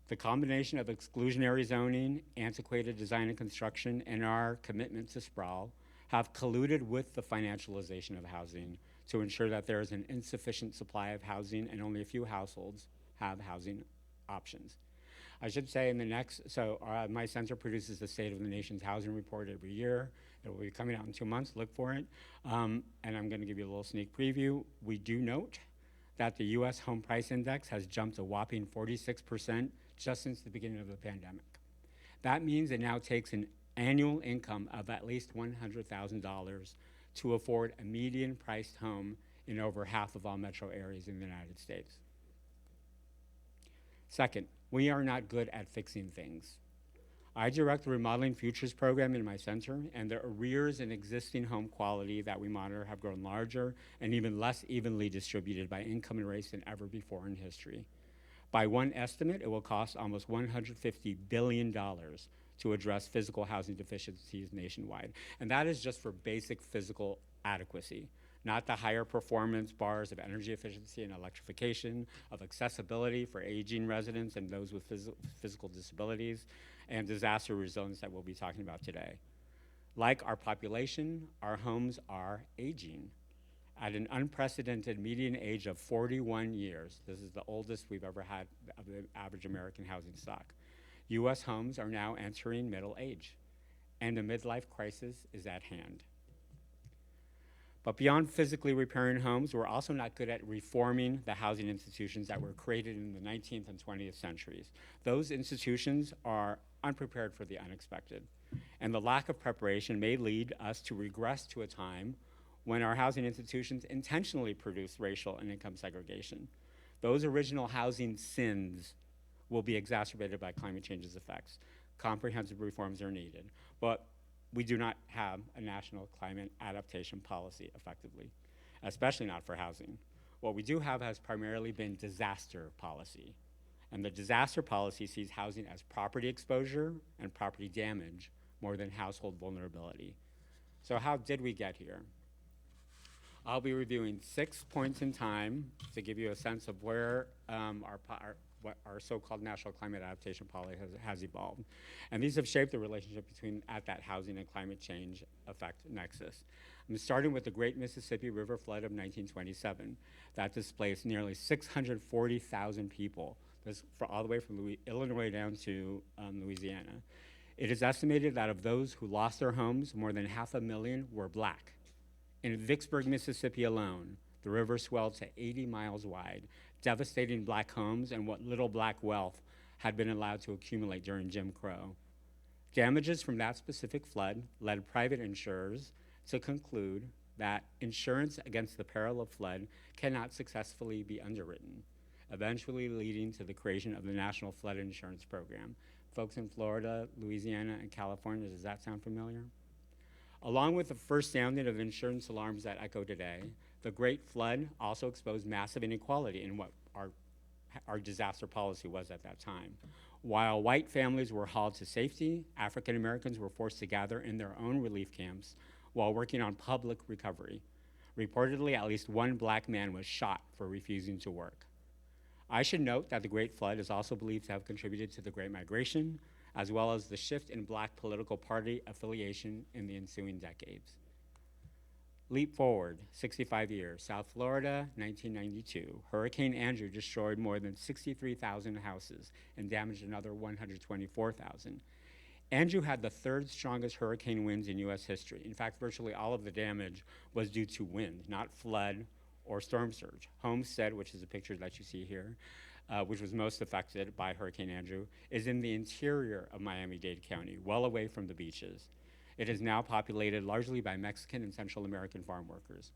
The combination of exclusionary zoning, antiquated design and construction, and our commitment to sprawl have colluded with the financialization of housing to ensure that there is an insufficient supply of housing and only a few households have housing options. I should say my center produces the State of the Nation's Housing Report every year. It will be coming out in 2 months, look for it. And I'm gonna give you a little sneak preview. We do note that the US Home Price Index has jumped a whopping 46% just since the beginning of the pandemic. That means it now takes an annual income of at least $100,000 to afford a median priced home in over half of all metro areas in the United States. Second, we are not good at fixing things. I direct the Remodeling Futures program in my center, and the arrears in existing home quality that we monitor have grown larger and even less evenly distributed by income and race than ever before in history. By one estimate, it will cost almost $150 billion to address physical housing deficiencies nationwide. And that is just for basic physical adequacy, not the higher performance bars of energy efficiency and electrification, of accessibility for aging residents and those with physical disabilities, and disaster resilience that we'll be talking about today. Like our population, our homes are aging. At an unprecedented median age of 41 years, this is the oldest we've ever had of the average American housing stock, US homes are now entering middle age, and a midlife crisis is at hand. But beyond physically repairing homes, we're also not good at reforming the housing institutions that were created in the 19th and 20th centuries. Those institutions are unprepared for the unexpected, and the lack of preparation may lead us to regress to a time when our housing institutions intentionally produce racial and income segregation. Those original housing sins will be exacerbated by climate change's effects. Comprehensive reforms are needed, but we do not have a national climate adaptation policy effectively, especially not for housing. What we do have has primarily been disaster policy, and the disaster policy sees housing as property exposure and property damage more than household vulnerability. So how did we get here? I'll be reviewing 6 points in time to give you a sense of where what our so-called national climate adaptation policy has evolved. And these have shaped the relationship at that housing and climate change effect nexus. I'm starting with the Great Mississippi River Flood of 1927 that displaced nearly 640,000 people, all the way from Illinois down to Louisiana. It is estimated that of those who lost their homes, more than 500,000 were Black. In Vicksburg, Mississippi alone, the river swelled to 80 miles wide, devastating Black homes and what little Black wealth had been allowed to accumulate during Jim Crow. Damages from that specific flood led private insurers to conclude that insurance against the peril of flood cannot successfully be underwritten, eventually leading to the creation of the National Flood Insurance Program. Folks in Florida, Louisiana, and California, does that sound familiar? Along with the first sounding of insurance alarms that echo today, the Great Flood also exposed massive inequality in what our disaster policy was at that time. While white families were hauled to safety, African Americans were forced to gather in their own relief camps while working on public recovery. Reportedly, at least one Black man was shot for refusing to work. I should note that the Great Flood is also believed to have contributed to the Great Migration, as well as the shift in Black political party affiliation in the ensuing decades. Leap forward 65 years, South Florida, 1992. Hurricane Andrew destroyed more than 63,000 houses and damaged another 124,000. Andrew had the third strongest hurricane winds in U.S. history. In fact, virtually all of the damage was due to wind, not flood or storm surge. Homestead, which is a picture that you see here, which was most affected by Hurricane Andrew, is in the interior of Miami-Dade County, well away from the beaches. It is now populated largely by Mexican and Central American farm workers.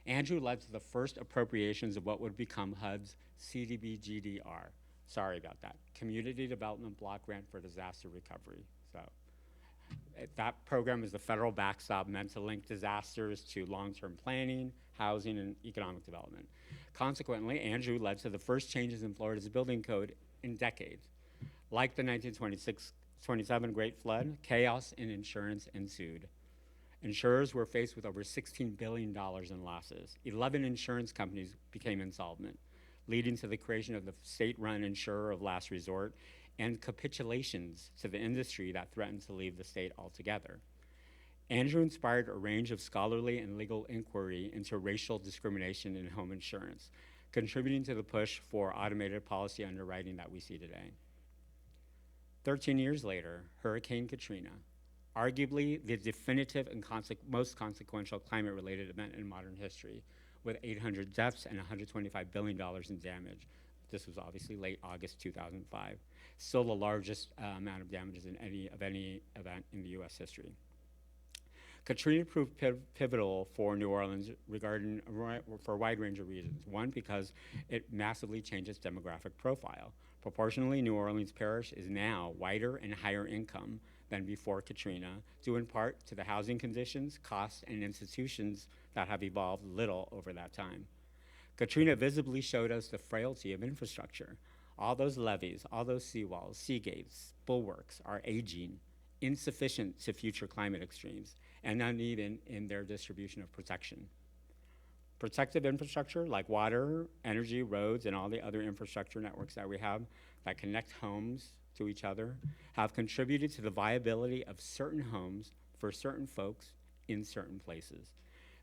Andrew led to the first appropriations of what would become HUD's CDBGDR. Sorry about that. Community Development Block Grant for Disaster Recovery. So that program is the federal backstop meant to link disasters to long-term planning, housing, and economic development. Consequently, Andrew led to the first changes in Florida's building code in decades. Like the 1926-27 Great Flood, chaos in insurance ensued. Insurers were faced with over $16 billion in losses. 11 insurance companies became insolvent, leading to the creation of the state-run insurer of last resort and capitulations to the industry that threatened to leave the state altogether. Andrew inspired a range of scholarly and legal inquiry into racial discrimination in home insurance, contributing to the push for automated policy underwriting that we see today. 13 years later, Hurricane Katrina, arguably the definitive and most consequential climate-related event in modern history, with 800 deaths and $125 billion in damage. This was obviously late August 2005. Still the largest amount of damages in any event in the US history. Katrina proved pivotal for New Orleans for a wide range of reasons. One, because it massively changed its demographic profile. Proportionally, New Orleans Parish is now whiter and higher income than before Katrina, due in part to the housing conditions, costs, and institutions that have evolved little over that time. Katrina visibly showed us the frailty of infrastructure. All those levees, all those seawalls, sea gates, bulwarks are aging, insufficient to future climate extremes, and uneven in their distribution of protection. Protective infrastructure like water, energy, roads, and all the other infrastructure networks that we have that connect homes to each other have contributed to the viability of certain homes for certain folks in certain places.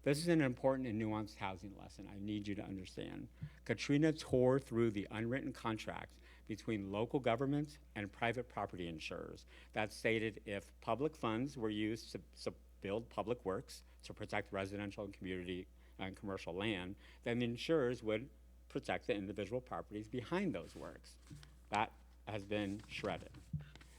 This is an important and nuanced housing lesson I need you to understand. Katrina tore through the unwritten contract between local governments and private property insurers that stated if public funds were used to build public works to protect residential and community and commercial land, then the insurers would protect the individual properties behind those works. That has been shredded.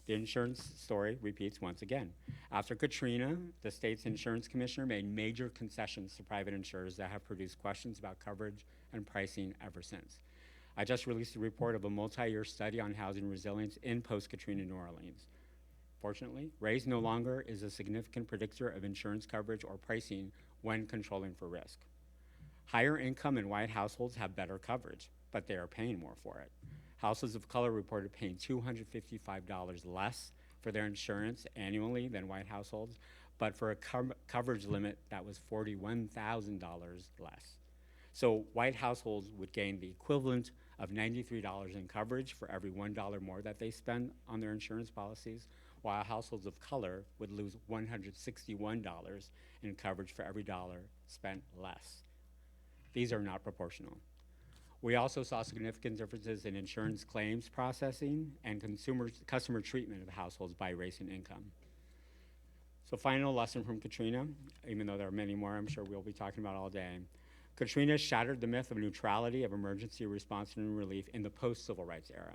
The insurance story repeats once again. After Katrina, the state's insurance commissioner made major concessions to private insurers that have produced questions about coverage and pricing ever since. I just released a report of a multi-year study on housing resilience in post-Katrina New Orleans. Fortunately, race no longer is a significant predictor of insurance coverage or pricing when controlling for risk. Higher income and white households have better coverage, but they are paying more for it. Houses of color reported paying $255 less for their insurance annually than white households, but for a coverage limit that was $41,000 less. So white households would gain the equivalent of $93 in coverage for every $1 more that they spend on their insurance policies, while households of color would lose $161 in coverage for every dollar spent less. These are not proportional. We also saw significant differences in insurance claims processing and customer treatment of households by race and income. So final lesson from Katrina, even though there are many more I'm sure we'll be talking about all day. Katrina shattered the myth of neutrality of emergency response and relief in the post-civil rights era.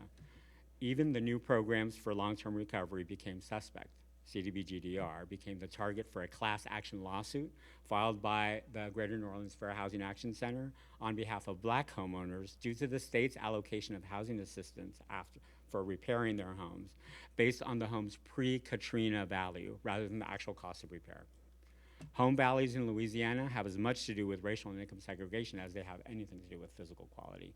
Even the new programs for long-term recovery became suspect. CDBGDR became the target for a class action lawsuit filed by the Greater New Orleans Fair Housing Action Center on behalf of black homeowners due to the state's allocation of housing assistance for repairing their homes based on the home's pre-Katrina value rather than the actual cost of repair. Home values in Louisiana have as much to do with racial and income segregation as they have anything to do with physical quality.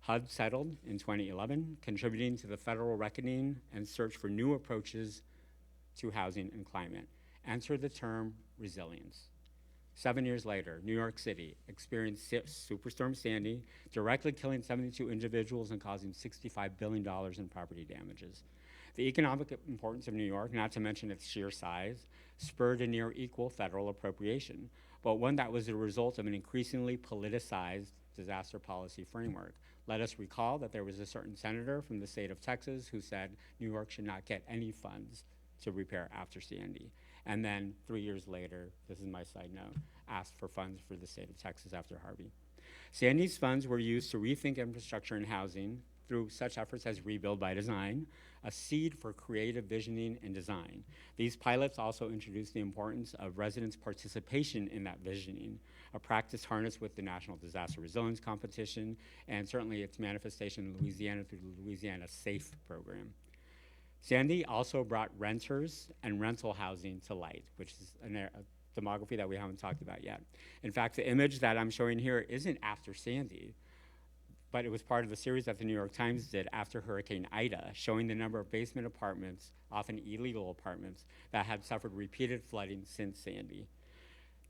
HUD settled in 2011, contributing to the federal reckoning and search for new approaches to housing and climate. Enter the term resilience. 7 years later, New York City experienced Superstorm Sandy, directly killing 72 individuals and causing $65 billion in property damages. The economic importance of New York, not to mention its sheer size, spurred a near equal federal appropriation, but one that was the result of an increasingly politicized disaster policy framework. Let us recall that there was a certain senator from the state of Texas who said New York should not get any funds to repair after Sandy. And then 3 years later, this is my side note, asked for funds for the state of Texas after Harvey. Sandy's funds were used to rethink infrastructure and housing through such efforts as Rebuild by Design, a seed for creative visioning and design. These pilots also introduced the importance of residents' participation in that visioning, a practice harnessed with the National Disaster Resilience Competition, and certainly its manifestation in Louisiana through the Louisiana SAFE program. Sandy also brought renters and rental housing to light, which is a demography that we haven't talked about yet. In fact, the image that I'm showing here isn't after Sandy, but it was part of the series that the New York Times did after Hurricane Ida, showing the number of basement apartments, often illegal apartments, that had suffered repeated flooding since Sandy.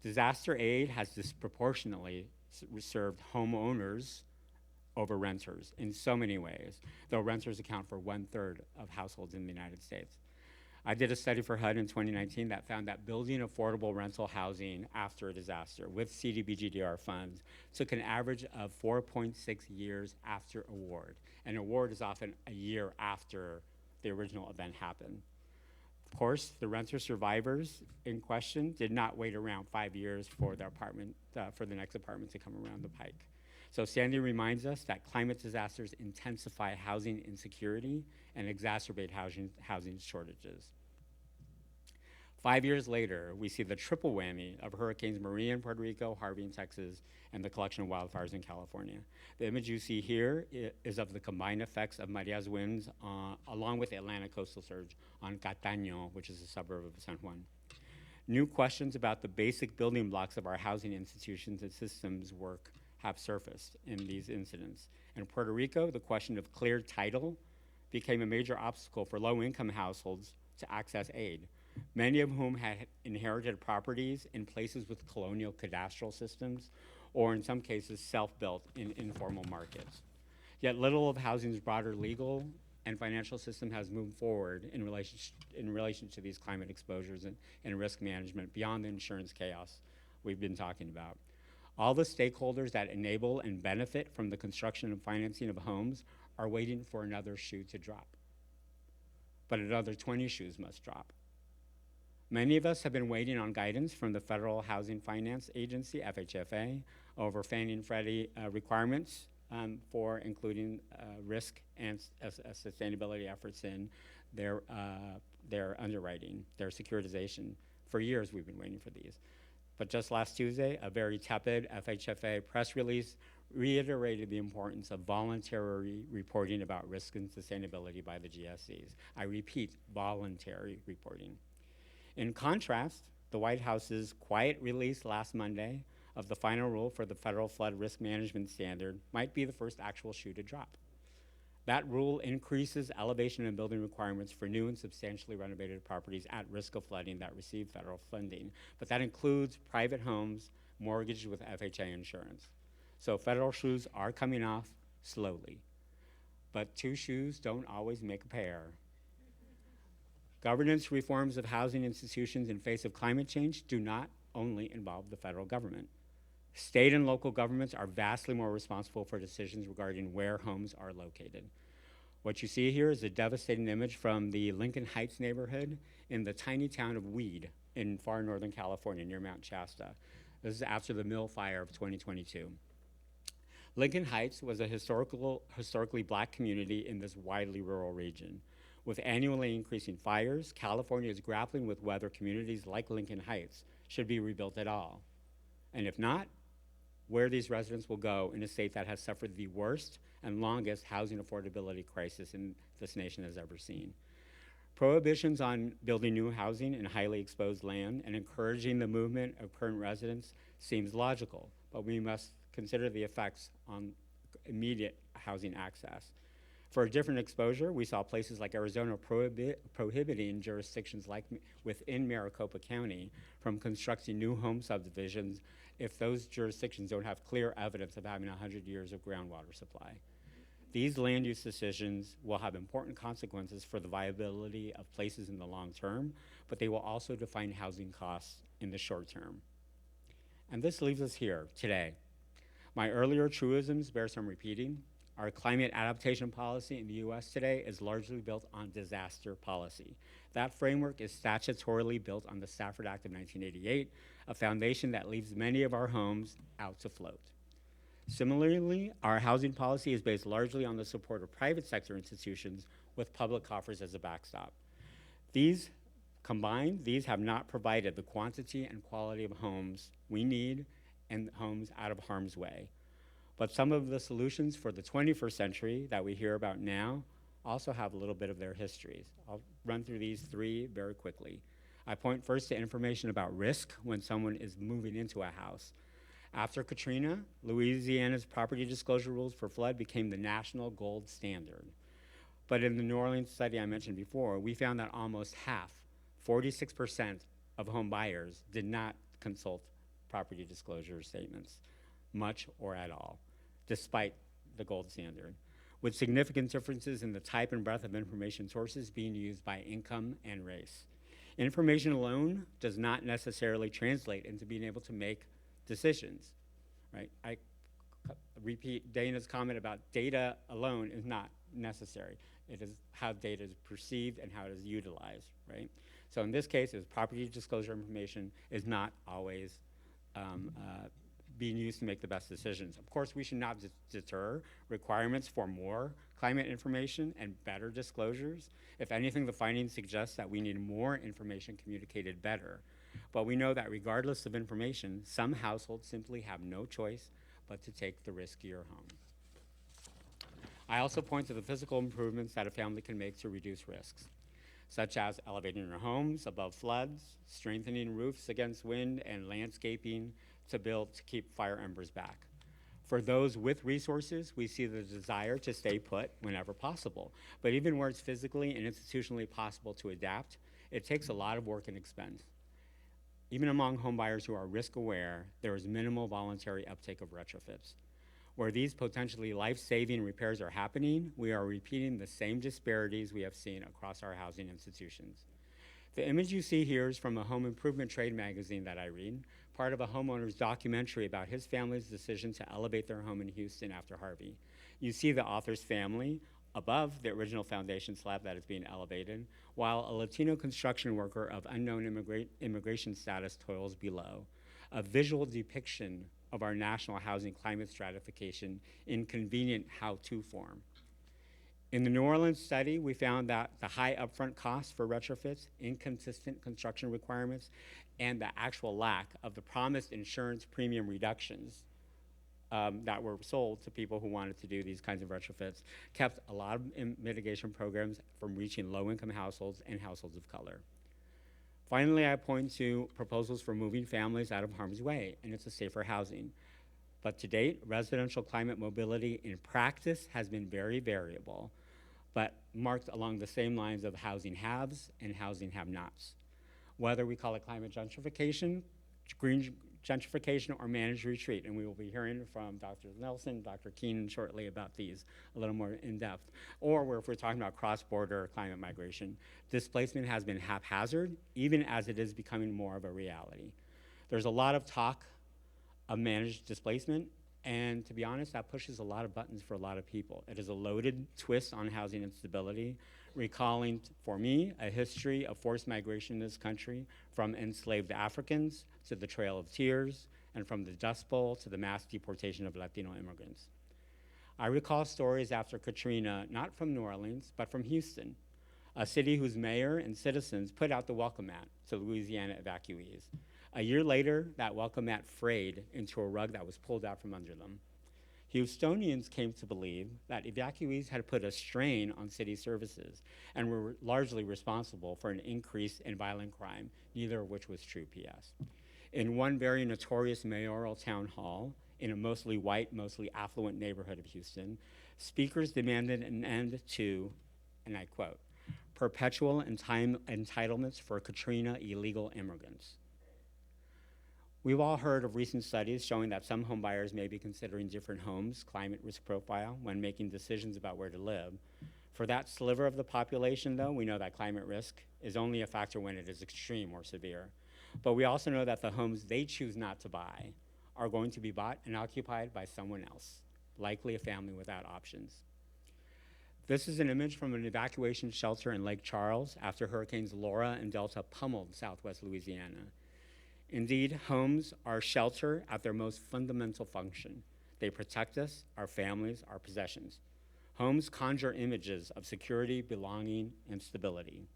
Disaster aid has disproportionately served homeowners over renters in so many ways, though renters account for 1/3 of households in the United States. I did a study for HUD in 2019 that found that building affordable rental housing after a disaster with CDBG-DR funds took an average of 4.6 years after award. An award is often a year after the original event happened. Of course, the renter survivors in question did not wait around 5 years for the next apartment to come around the pike. So Sandy reminds us that climate disasters intensify housing insecurity and exacerbate housing shortages. 5 years later, we see the triple whammy of Hurricanes Maria in Puerto Rico, Harvey in Texas, and the collection of wildfires in California. The image you see here is of the combined effects of Maria's winds along with the Atlantic coastal surge on Cataño, which is a suburb of San Juan. New questions about the basic building blocks of our housing institutions and systems work have surfaced in these incidents. In Puerto Rico, the question of clear title became a major obstacle for low-income households to access aid, many of whom had inherited properties in places with colonial cadastral systems, or in some cases self-built in informal markets. Yet little of housing's broader legal and financial system has moved forward in relation to these climate exposures and risk management beyond the insurance chaos we've been talking about. All the stakeholders that enable and benefit from the construction and financing of homes are waiting for another shoe to drop. But another 20 shoes must drop. Many of us have been waiting on guidance from the Federal Housing Finance Agency, FHFA, over Fannie and Freddie requirements for including risk and sustainability efforts in their underwriting, their securitization. For years, we've been waiting for these. But just last Tuesday, a very tepid FHFA press release reiterated the importance of voluntary reporting about risk and sustainability by the GSEs. I repeat, voluntary reporting. In contrast, the White House's quiet release last Monday of the final rule for the Federal Flood Risk Management Standard might be the first actual shoe to drop. That rule increases elevation and building requirements for new and substantially renovated properties at risk of flooding that receive federal funding. But that includes private homes mortgaged with FHA insurance. So federal shoes are coming off slowly. But two shoes don't always make a pair. Governance reforms of housing institutions in face of climate change do not only involve the federal government. State and local governments are vastly more responsible for decisions regarding where homes are located. What you see here is a devastating image from the Lincoln Heights neighborhood in the tiny town of Weed in far northern California near Mount Shasta. This is after the Mill Fire of 2022. Lincoln Heights was a historically black community in this widely rural region. With annually increasing fires, California is grappling with whether communities like Lincoln Heights should be rebuilt at all. And if not, where these residents will go in a state that has suffered the worst and longest housing affordability crisis in this nation has ever seen. Prohibitions on building new housing in highly exposed land and encouraging the movement of current residents seems logical, but we must consider the effects on immediate housing access. For a different exposure, we saw places like Arizona prohibiting jurisdictions like within Maricopa County from constructing new home subdivisions if those jurisdictions don't have clear evidence of having 100 years of groundwater supply. These land use decisions will have important consequences for the viability of places in the long term, but they will also define housing costs in the short term. And this leaves us here today. My earlier truisms bear some repeating. Our climate adaptation policy in the US today is largely built on disaster policy. That framework is statutorily built on the Stafford Act of 1988, a foundation that leaves many of our homes out to float. Similarly, our housing policy is based largely on the support of private sector institutions with public coffers as a backstop. These combined, these have not provided the quantity and quality of homes we need and homes out of harm's way. But some of the solutions for the 21st century that we hear about now also have a little bit of their histories. I'll run through these three very quickly. I point first to information about risk when someone is moving into a house. After Katrina, Louisiana's property disclosure rules for flood became the national gold standard. But in the New Orleans study I mentioned before, we found that almost half, 46% of home buyers did not consult property disclosure statements, much or at all, despite the gold standard, with significant differences in the type and breadth of information sources being used by income and race. Information alone does not necessarily translate into being able to make decisions, right? I repeat Dana's comment about data alone is not necessary. It is how data is perceived and how it is utilized, right? So in this case, property disclosure information is not always being used to make the best decisions. Of course, we should not deter requirements for more climate information and better disclosures. If anything, the findings suggest that we need more information communicated better. But we know that regardless of information, some households simply have no choice but to take the riskier home. I also point to the physical improvements that a family can make to reduce risks, such as elevating their homes above floods, strengthening roofs against wind, and landscaping to keep fire embers back. For those with resources, we see the desire to stay put whenever possible. But even where it's physically and institutionally possible to adapt, it takes a lot of work and expense. Even among homebuyers who are risk aware, there is minimal voluntary uptake of retrofits. Where these potentially life-saving repairs are happening, we are repeating the same disparities we have seen across our housing institutions. The image you see here is from a home improvement trade magazine that I read, part of a homeowner's documentary about his family's decision to elevate their home in Houston after Harvey. You see the author's family above the original foundation slab that is being elevated, while a Latino construction worker of unknown immigration status toils below, a visual depiction of our national housing climate stratification in convenient how-to form. In the New Orleans study, we found that the high upfront costs for retrofits, inconsistent construction requirements, and the actual lack of the promised insurance premium reductions that were sold to people who wanted to do these kinds of retrofits kept a lot of mitigation programs from reaching low-income households and households of color. Finally, I point to proposals for moving families out of harm's way and into safer housing. But to date, residential climate mobility in practice has been very variable, but marked along the same lines of housing haves and housing have-nots. Whether we call it climate gentrification, green gentrification, or managed retreat, and we will be hearing from Dr. Nelson, Dr. Keenan shortly about these a little more in depth. Or if we're talking about cross-border climate migration, displacement has been haphazard, even as it is becoming more of a reality. There's a lot of talk of managed displacement, and to be honest, that pushes a lot of buttons for a lot of people. It is a loaded twist on housing instability, recalling, for me, a history of forced migration in this country, from enslaved Africans to the Trail of Tears, and from the Dust Bowl to the mass deportation of Latino immigrants. I recall stories after Katrina, not from New Orleans, but from Houston, a city whose mayor and citizens put out the welcome mat to Louisiana evacuees. A year later, that welcome mat frayed into a rug that was pulled out from under them. Houstonians came to believe that evacuees had put a strain on city services and were largely responsible for an increase in violent crime, neither of which was true, P.S. In one very notorious mayoral town hall, in a mostly white, mostly affluent neighborhood of Houston, speakers demanded an end to, and I quote, perpetual entitlements for Katrina illegal immigrants. We've all heard of recent studies showing that some home buyers may be considering different homes' climate risk profile when making decisions about where to live. For that sliver of the population, though, we know that climate risk is only a factor when it is extreme or severe. But we also know that the homes they choose not to buy are going to be bought and occupied by someone else, likely a family without options. This is an image from an evacuation shelter in Lake Charles after Hurricanes Laura and Delta pummeled southwest Louisiana. Indeed, homes are shelter at their most fundamental function. They protect us, our families, our possessions. Homes conjure images of security, belonging, and stability.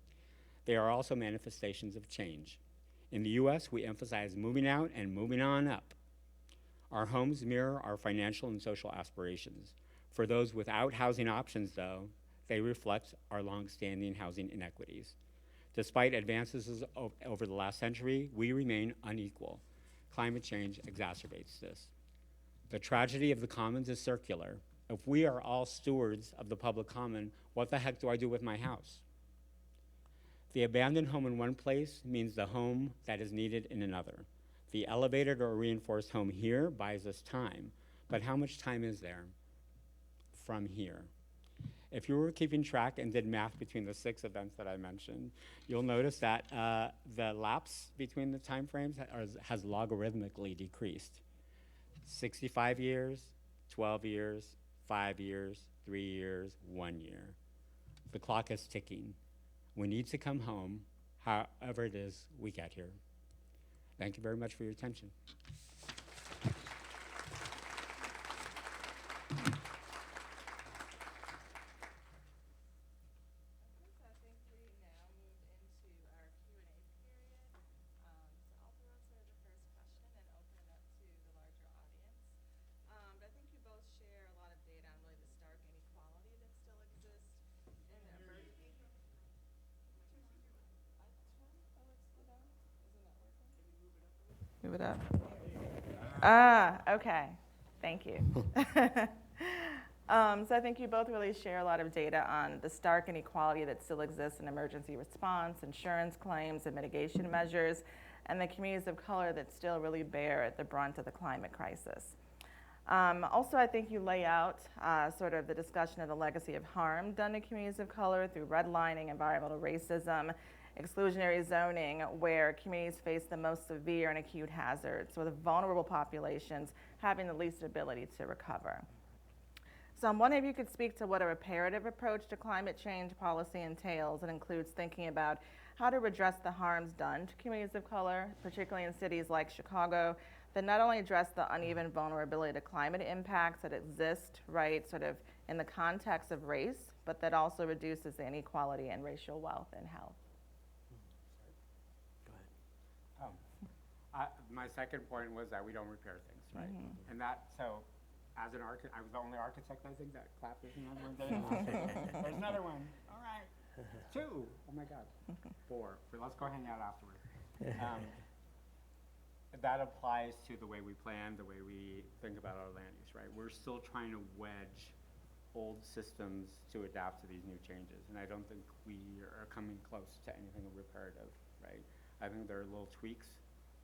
They are also manifestations of change. In the US, we emphasize moving out and moving on up. Our homes mirror our financial and social aspirations. For those without housing options, though, they reflect our longstanding housing inequities. Despite advances over the last century, we remain unequal. Climate change exacerbates this. The tragedy of the commons is circular. If we are all stewards of the public common, what the heck do I do with my house? The abandoned home in one place means the home that is needed in another. The elevated or reinforced home here buys us time, but how much time is there from here? If you were keeping track and did math between the 6 events that I mentioned, you'll notice that the lapse between the time frames has logarithmically decreased. 65 years, 12 years, 5 years, 3 years, 1 year. The clock is ticking. We need to come home, however it is we get here. Thank you very much for your attention. Move it up. Ah, okay. Thank you. So I think you both really share a lot of data on the stark inequality that still exists in emergency response, insurance claims, and mitigation measures, and the communities of color that still really bear the brunt of the climate crisis. Also, I think you lay out sort of the discussion of the legacy of harm done to communities of color through redlining, environmental racism, exclusionary zoning, where communities face the most severe and acute hazards, with vulnerable populations having the least ability to recover. So I'm wondering if you could speak to what a reparative approach to climate change policy entails. It includes thinking about how to redress the harms done to communities of color, particularly in cities like Chicago, that not only address the uneven vulnerability to climate impacts that exist, right, sort of in the context of race, but that also reduces the inequality in racial wealth and health. Go ahead. My second point was that we don't repair things, right? Mm-hmm. And that, so as an architect, I was the only architect, I think, that clapped this one day. There's another one. All right. 2. Oh my God. 4. Let's go hang out afterwards. That applies to the way we plan, the way we think about our land use, right? We're still trying to wedge old systems to adapt to these new changes, and I don't think we are coming close to anything reparative, right? I think there are little tweaks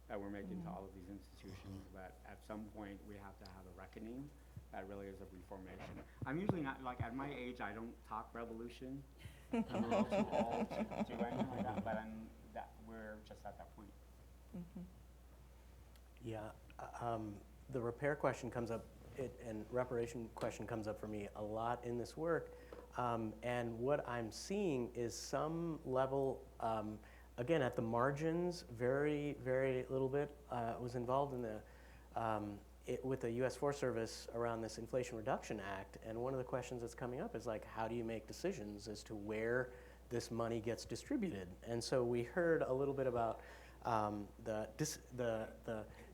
that we're making to all of these institutions that at some point we have to have a reckoning that really is a reformation. I'm usually not, like at my age, I don't talk revolution. I'm a little too old to do anything like that, but we're just at that point. Yeah, the repair question comes up, and reparation question comes up for me a lot in this work. And what I'm seeing is some level, again, at the margins, very, very little bit, was involved in with the U.S. Forest Service around this Inflation Reduction Act. And one of the questions that's coming up is like, how do you make decisions as to where this money gets distributed? And so we heard a little bit about the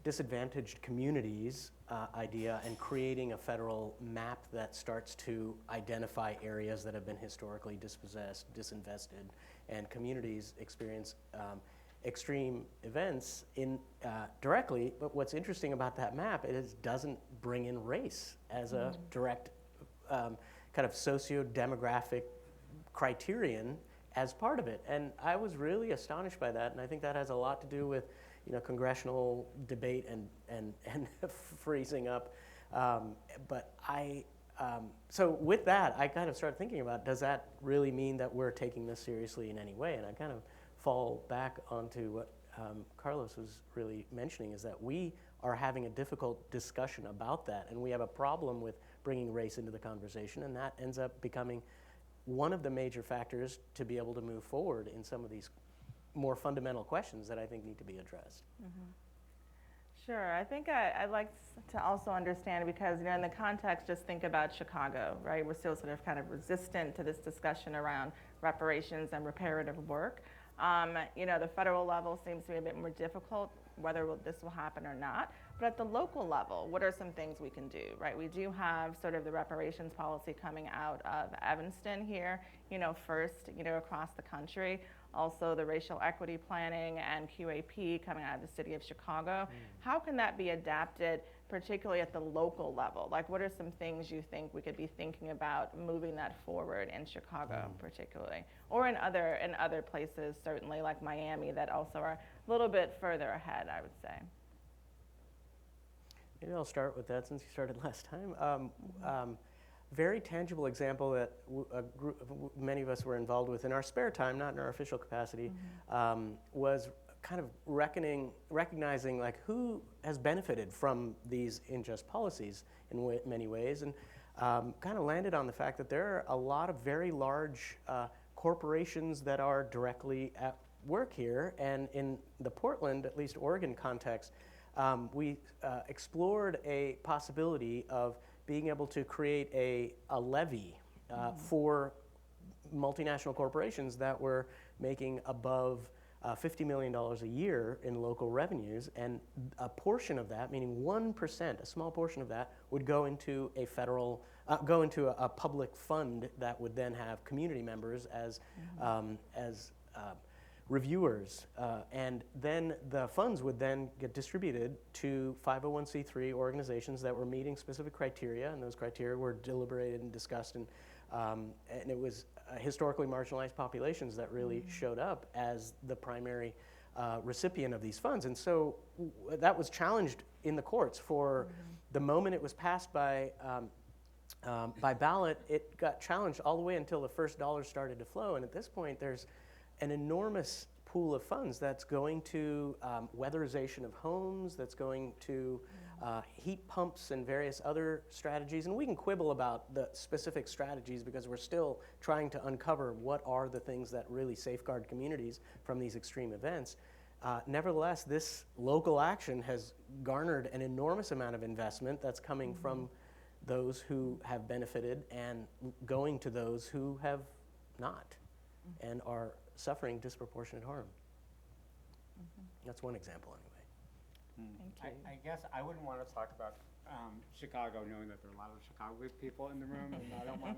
disadvantaged communities idea and creating a federal map that starts to identify areas that have been historically dispossessed, disinvested, and communities experience extreme events directly. But what's interesting about that map is it doesn't bring in race as a direct kind of socio-demographic criterion as part of it. And I was really astonished by that, and I think that has a lot to do with congressional debate and freezing up. But so with that, I kind of started thinking about, does that really mean that we're taking this seriously in any way? And I kind of fall back onto what Carlos was really mentioning, is that we are having a difficult discussion about that, and we have a problem with bringing race into the conversation, and that ends up becoming one of the major factors to be able to move forward in some of these more fundamental questions that I think need to be addressed. Sure, I think I'd like to also understand, because in the context, just think about Chicago, right? We're still sort of kind of resistant to this discussion around reparations and reparative work. The federal level seems to be a bit more difficult, whether this will happen or not. But at the local level, what are some things we can do, right? We do have sort of the reparations policy coming out of Evanston here, first, across the country. Also the racial equity planning and QAP coming out of the city of Chicago. How can that be adapted, particularly at the local level? Like, what are some things you think we could be thinking about moving that forward in Chicago particularly? Or in other places, certainly, like Miami, that also are a little bit further ahead, I would say. Maybe I'll start with that since you started last time. Very tangible example that many of us were involved with in our spare time, not in our official capacity, was kind of recognizing like who has benefited from these unjust policies in many ways, and kind of landed on the fact that there are a lot of very large corporations that are directly at work here. And in the Portland, at least Oregon context, we explored a possibility of being able to create a levy for multinational corporations that were making above $50 million a year in local revenues, and a portion of that, meaning 1%, a small portion of that, would go into a federal, a public fund that would then have community members as reviewers, and then the funds would then get distributed to 501c3 organizations that were meeting specific criteria, and those criteria were deliberated and discussed, and it was historically marginalized populations that really showed up as the primary recipient of these funds. And so that was challenged in the courts for the moment it was passed by ballot. It got challenged all the way until the first dollars started to flow, and at this point there's an enormous pool of funds that's going to weatherization of homes, that's going to heat pumps and various other strategies. And we can quibble about the specific strategies because we're still trying to uncover what are the things that really safeguard communities from these extreme events. Nevertheless, this local action has garnered an enormous amount of investment that's coming from those who have benefited and going to those who have not and are suffering disproportionate harm. That's one example, anyway. Thank you. I guess I wouldn't want to talk about Chicago, knowing that there are a lot of Chicago people in the room, and I don't want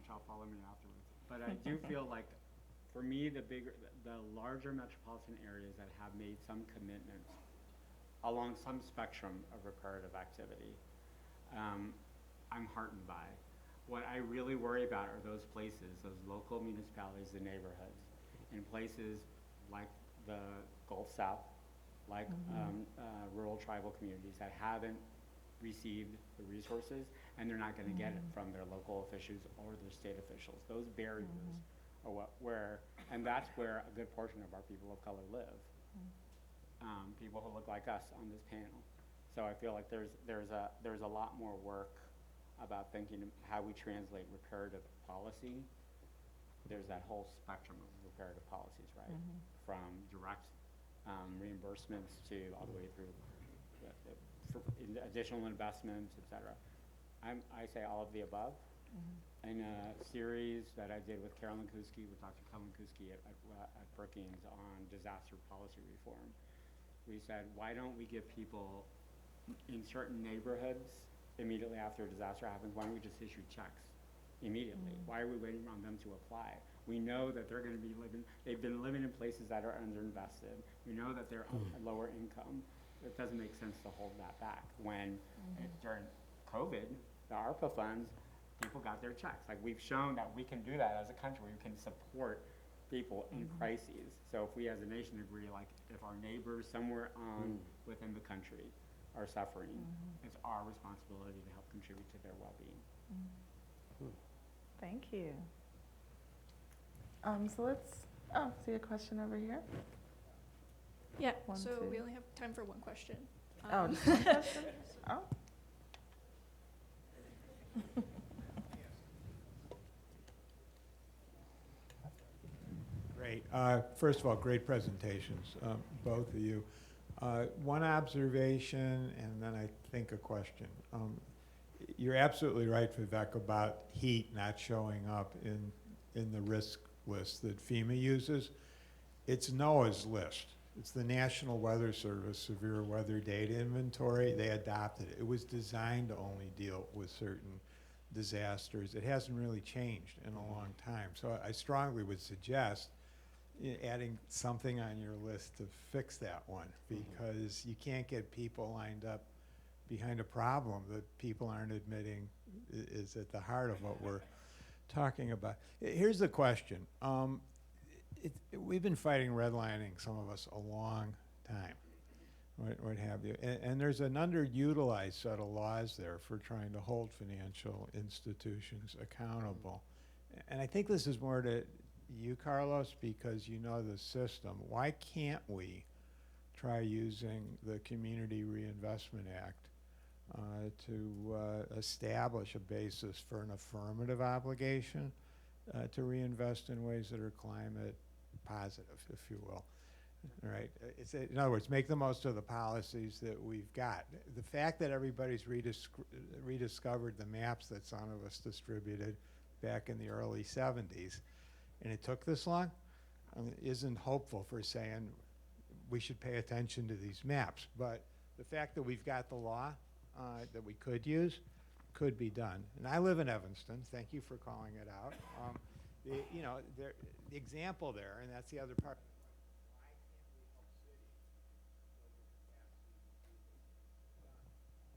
y'all follow me afterwards. But I do feel like, for me, the larger metropolitan areas that have made some commitments along some spectrum of reparative activity, I'm heartened by. What I really worry about are those places, those local municipalities and neighborhoods, in places like the Gulf South, like rural tribal communities that haven't received the resources, and they're not going to get it from their local officials or their state officials. Those barriers are and that's where a good portion of our people of color live. People who look like us on this panel. So I feel like there's a lot more work about thinking how we translate reparative policy. There's that whole spectrum of reparative policies, right? From direct reimbursements to all the way through additional investments, et cetera. I say all of the above. In a series that I did with Carolyn Kuski, with Dr. Carolyn Kuski at Brookings on disaster policy reform, we said, why don't we give people in certain neighborhoods immediately after a disaster happens, why don't we just issue checks immediately? Why are we waiting on them to apply? We know that they're going to be they've been living in places that are underinvested. We know that they're lower income. It doesn't make sense to hold that back. When during COVID, the ARPA funds, people got their checks. Like, we've shown that we can do that as a country. We can support people in crises. So if we as a nation agree, like if our neighbors somewhere on within the country are suffering, it's our responsibility to help contribute to their well-being. Thank you. So let's, see a question over here. Yeah, One, so two. we only have time for one question. Just one question? Oh. Great. First of all, great presentations, both of you. One observation and then I think a question. You're absolutely right, Vivek, about heat not showing up in the risk list that FEMA uses. It's NOAA's list. It's the National Weather Service Severe Weather Data Inventory. They adopted it. It was designed to only deal with certain disasters. It hasn't really changed in a long time. So I strongly would suggest adding something on your list to fix that one, because you can't get people lined up behind a problem that people aren't admitting is at the heart of what we're talking about. Here's the question. We've been fighting redlining, some of us, a long time, what have you. And there's an underutilized set of laws there for trying to hold financial institutions accountable. And I think this is more to you, Carlos, because you know the system. Why can't we try using the Community Reinvestment Act to establish a basis for an affirmative obligation to reinvest in ways that are climate positive, if you will? All right. In other words, make the most of the policies that we've got. The fact that everybody's rediscovered the maps that some of us distributed back in the early 70s, and it took this long, isn't hopeful for saying we should pay attention to these maps. But the fact that we've got the law that we could use could be done. And I live in Evanston. Thank you for calling it out. The example there, and that's the other part. Why can't we help cities build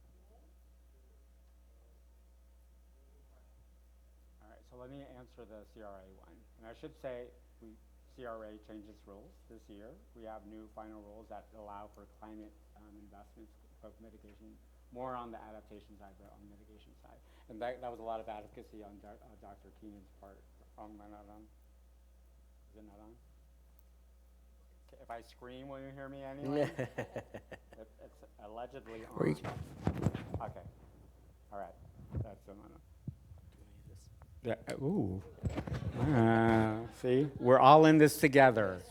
the capacity to do this? All right, so let me answer the CRA one. And I should say, CRA changed its rules this year. We have new final rules that allow for climate investments, both mitigation, more on the adaptation side, but on the mitigation side. And that was a lot of advocacy on Dr. Keenan's part. Am I not on? Is it not on? Okay, if I scream, will you hear me anyway? It's allegedly on. Okay. All right. That's on. Yeah. Ooh. See, we're all in this together.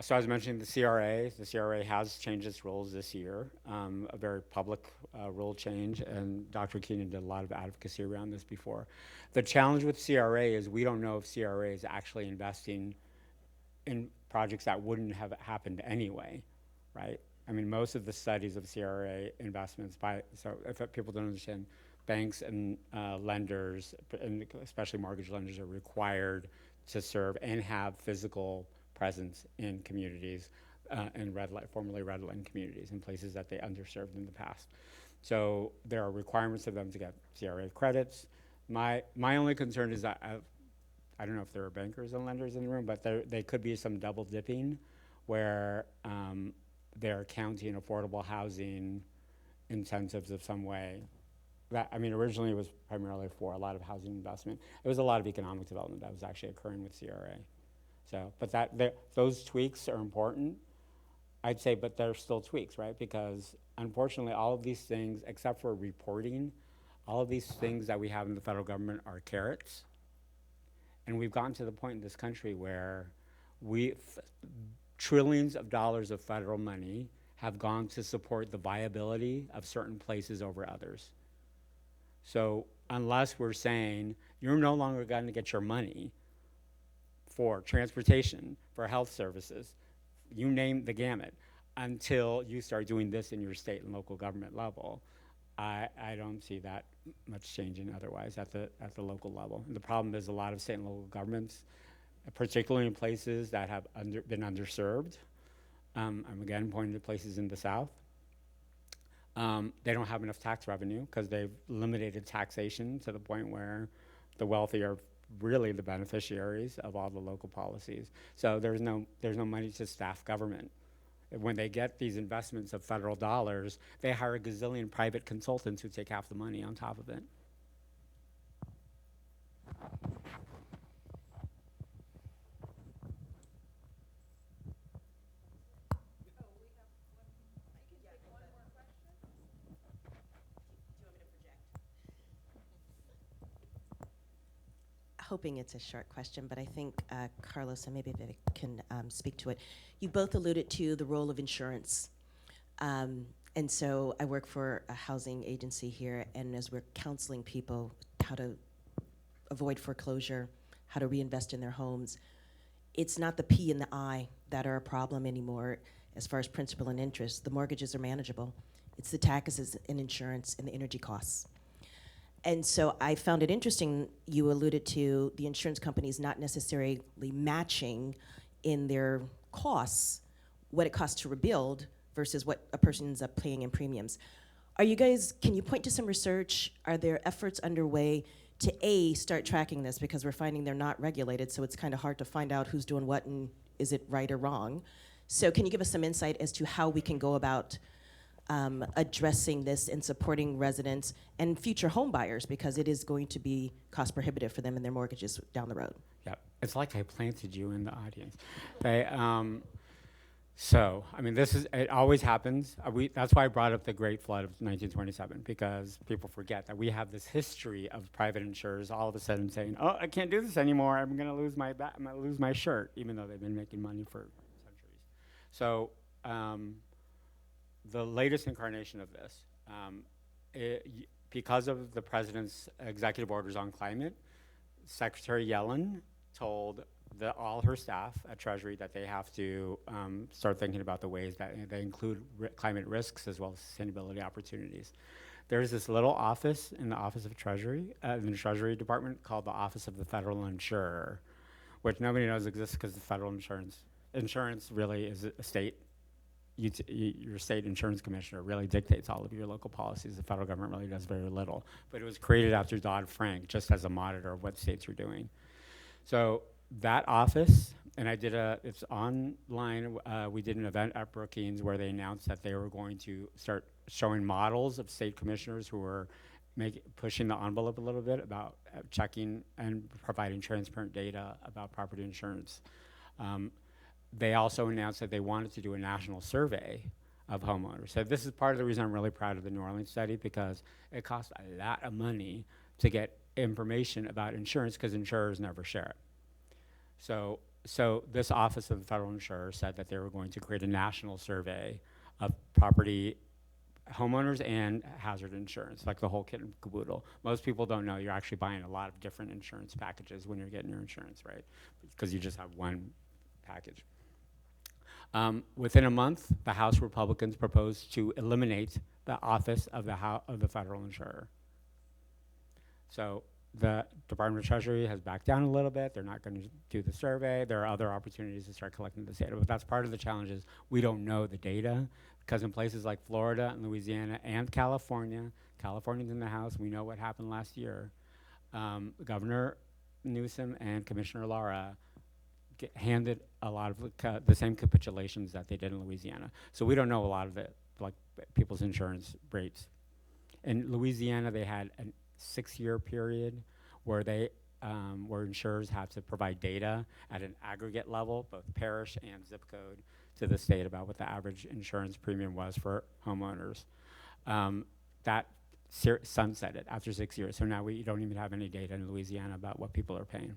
So I was mentioning the CRA. The CRA has changed its rules this year, a very public rule change, and Dr. Keenan did a lot of advocacy around this before. The challenge with CRA is we don't know if CRA is actually investing in projects that wouldn't have happened anyway, right? I mean, most of the studies of CRA investments so if people don't understand, banks and lenders, and especially mortgage lenders, are required to serve and have physical presence in communities, and formerly red line communities, in places that they underserved in the past. So there are requirements of them to get CRA credits. My only concern is that I don't know if there are bankers and lenders in the room, but they could be some double dipping where they're counting affordable housing incentives of some way. Originally it was primarily for a lot of housing investment. It was a lot of economic development that was actually occurring with CRA. So, but those tweaks are important, I'd say, but they're still tweaks, right? Because unfortunately, all of these things, except for reporting, all of these things that we have in the federal government are carrots. And we've gotten to the point in this country where trillions of dollars of federal money have gone to support the viability of certain places over others. So unless we're saying you're no longer going to get your money for transportation, for health services, you name the gamut, until you start doing this in your state and local government level, I don't see that much changing otherwise at the local level. And the problem is a lot of state and local governments, particularly in places that have been underserved, I'm again pointing to places in the South, they don't have enough tax revenue because they've eliminated taxation to the point where the wealthy are really the beneficiaries of all the local policies. So there's no money to staff government. When they get these investments of federal dollars, they hire a gazillion private consultants who take half the money on top of it. Hoping it's a short question, but I think Carlos and maybe Vivek can speak to it. You both alluded to the role of insurance. And so I work for a housing agency here, and as we're counseling people how to avoid foreclosure, how to reinvest in their homes, it's not the P and the I that are a problem anymore as far as principal and interest. The mortgages are manageable. It's the taxes and insurance and the energy costs. And so I found it interesting, you alluded to the insurance companies not necessarily matching in their costs what it costs to rebuild versus what a person ends up paying in premiums. Are you guys, can you point to some research? Are there efforts underway to A, start tracking this, because we're finding they're not regulated, so it's kind of hard to find out who's doing what and is it right or wrong? So can you give us some insight as to how we can go about addressing this and supporting residents and future home buyers, because it is going to be cost prohibitive for them and their mortgages down the road? Yeah, it's like I planted you in the audience. They, so, I mean, it always happens. That's why I brought up the Great Flood of 1927, because people forget that we have this history of private insurers all of a sudden saying, oh, I can't do this anymore. I'm going to lose my I'm going to lose my shirt, even though they've been making money for centuries. So, the latest incarnation of this, because of the president's executive orders on climate, Secretary Yellen told all her staff at Treasury that they have to start thinking about the ways that they include climate risks as well as sustainability opportunities. There's this little office in the Office of Treasury, in the Treasury Department, called the Office of the Federal Insurer, which nobody knows exists because the federal insurance really is a state. Your state insurance commissioner really dictates all of your local policies. The federal government really does very little. But it was created after Dodd-Frank, just as a monitor of what states were doing. So that office, and it's online, we did an event at Brookings where they announced that they were going to start showing models of state commissioners who were pushing the envelope a little bit about checking and providing transparent data about property insurance. They also announced that they wanted to do a national survey of homeowners. So this is part of the reason I'm really proud of the New Orleans study, because it costs a lot of money to get information about insurance because insurers never share it. So this Office of the Federal Insurer said that they were going to create a national survey of property homeowners and hazard insurance, like the whole kit and caboodle. Most people don't know you're actually buying a lot of different insurance packages when you're getting your insurance, right? Because you just have one package. Within a month, the House Republicans proposed to eliminate the Office of the Federal Insurer. So the Department of Treasury has backed down a little bit. They're not going to do the survey. There are other opportunities to start collecting this data, but that's part of the challenge is we don't know the data, because in places like Florida and Louisiana and California's in the House, we know what happened last year. Governor Newsom and Commissioner Lara handed a lot of the same capitulations that they did in Louisiana. So we don't know a lot of it, like people's insurance rates. In Louisiana, they had a 6-year period where where insurers have to provide data at an aggregate level, both parish and zip code, to the state about what the average insurance premium was for homeowners. That sunsetted after 6 years. So now we don't even have any data in Louisiana about what people are paying.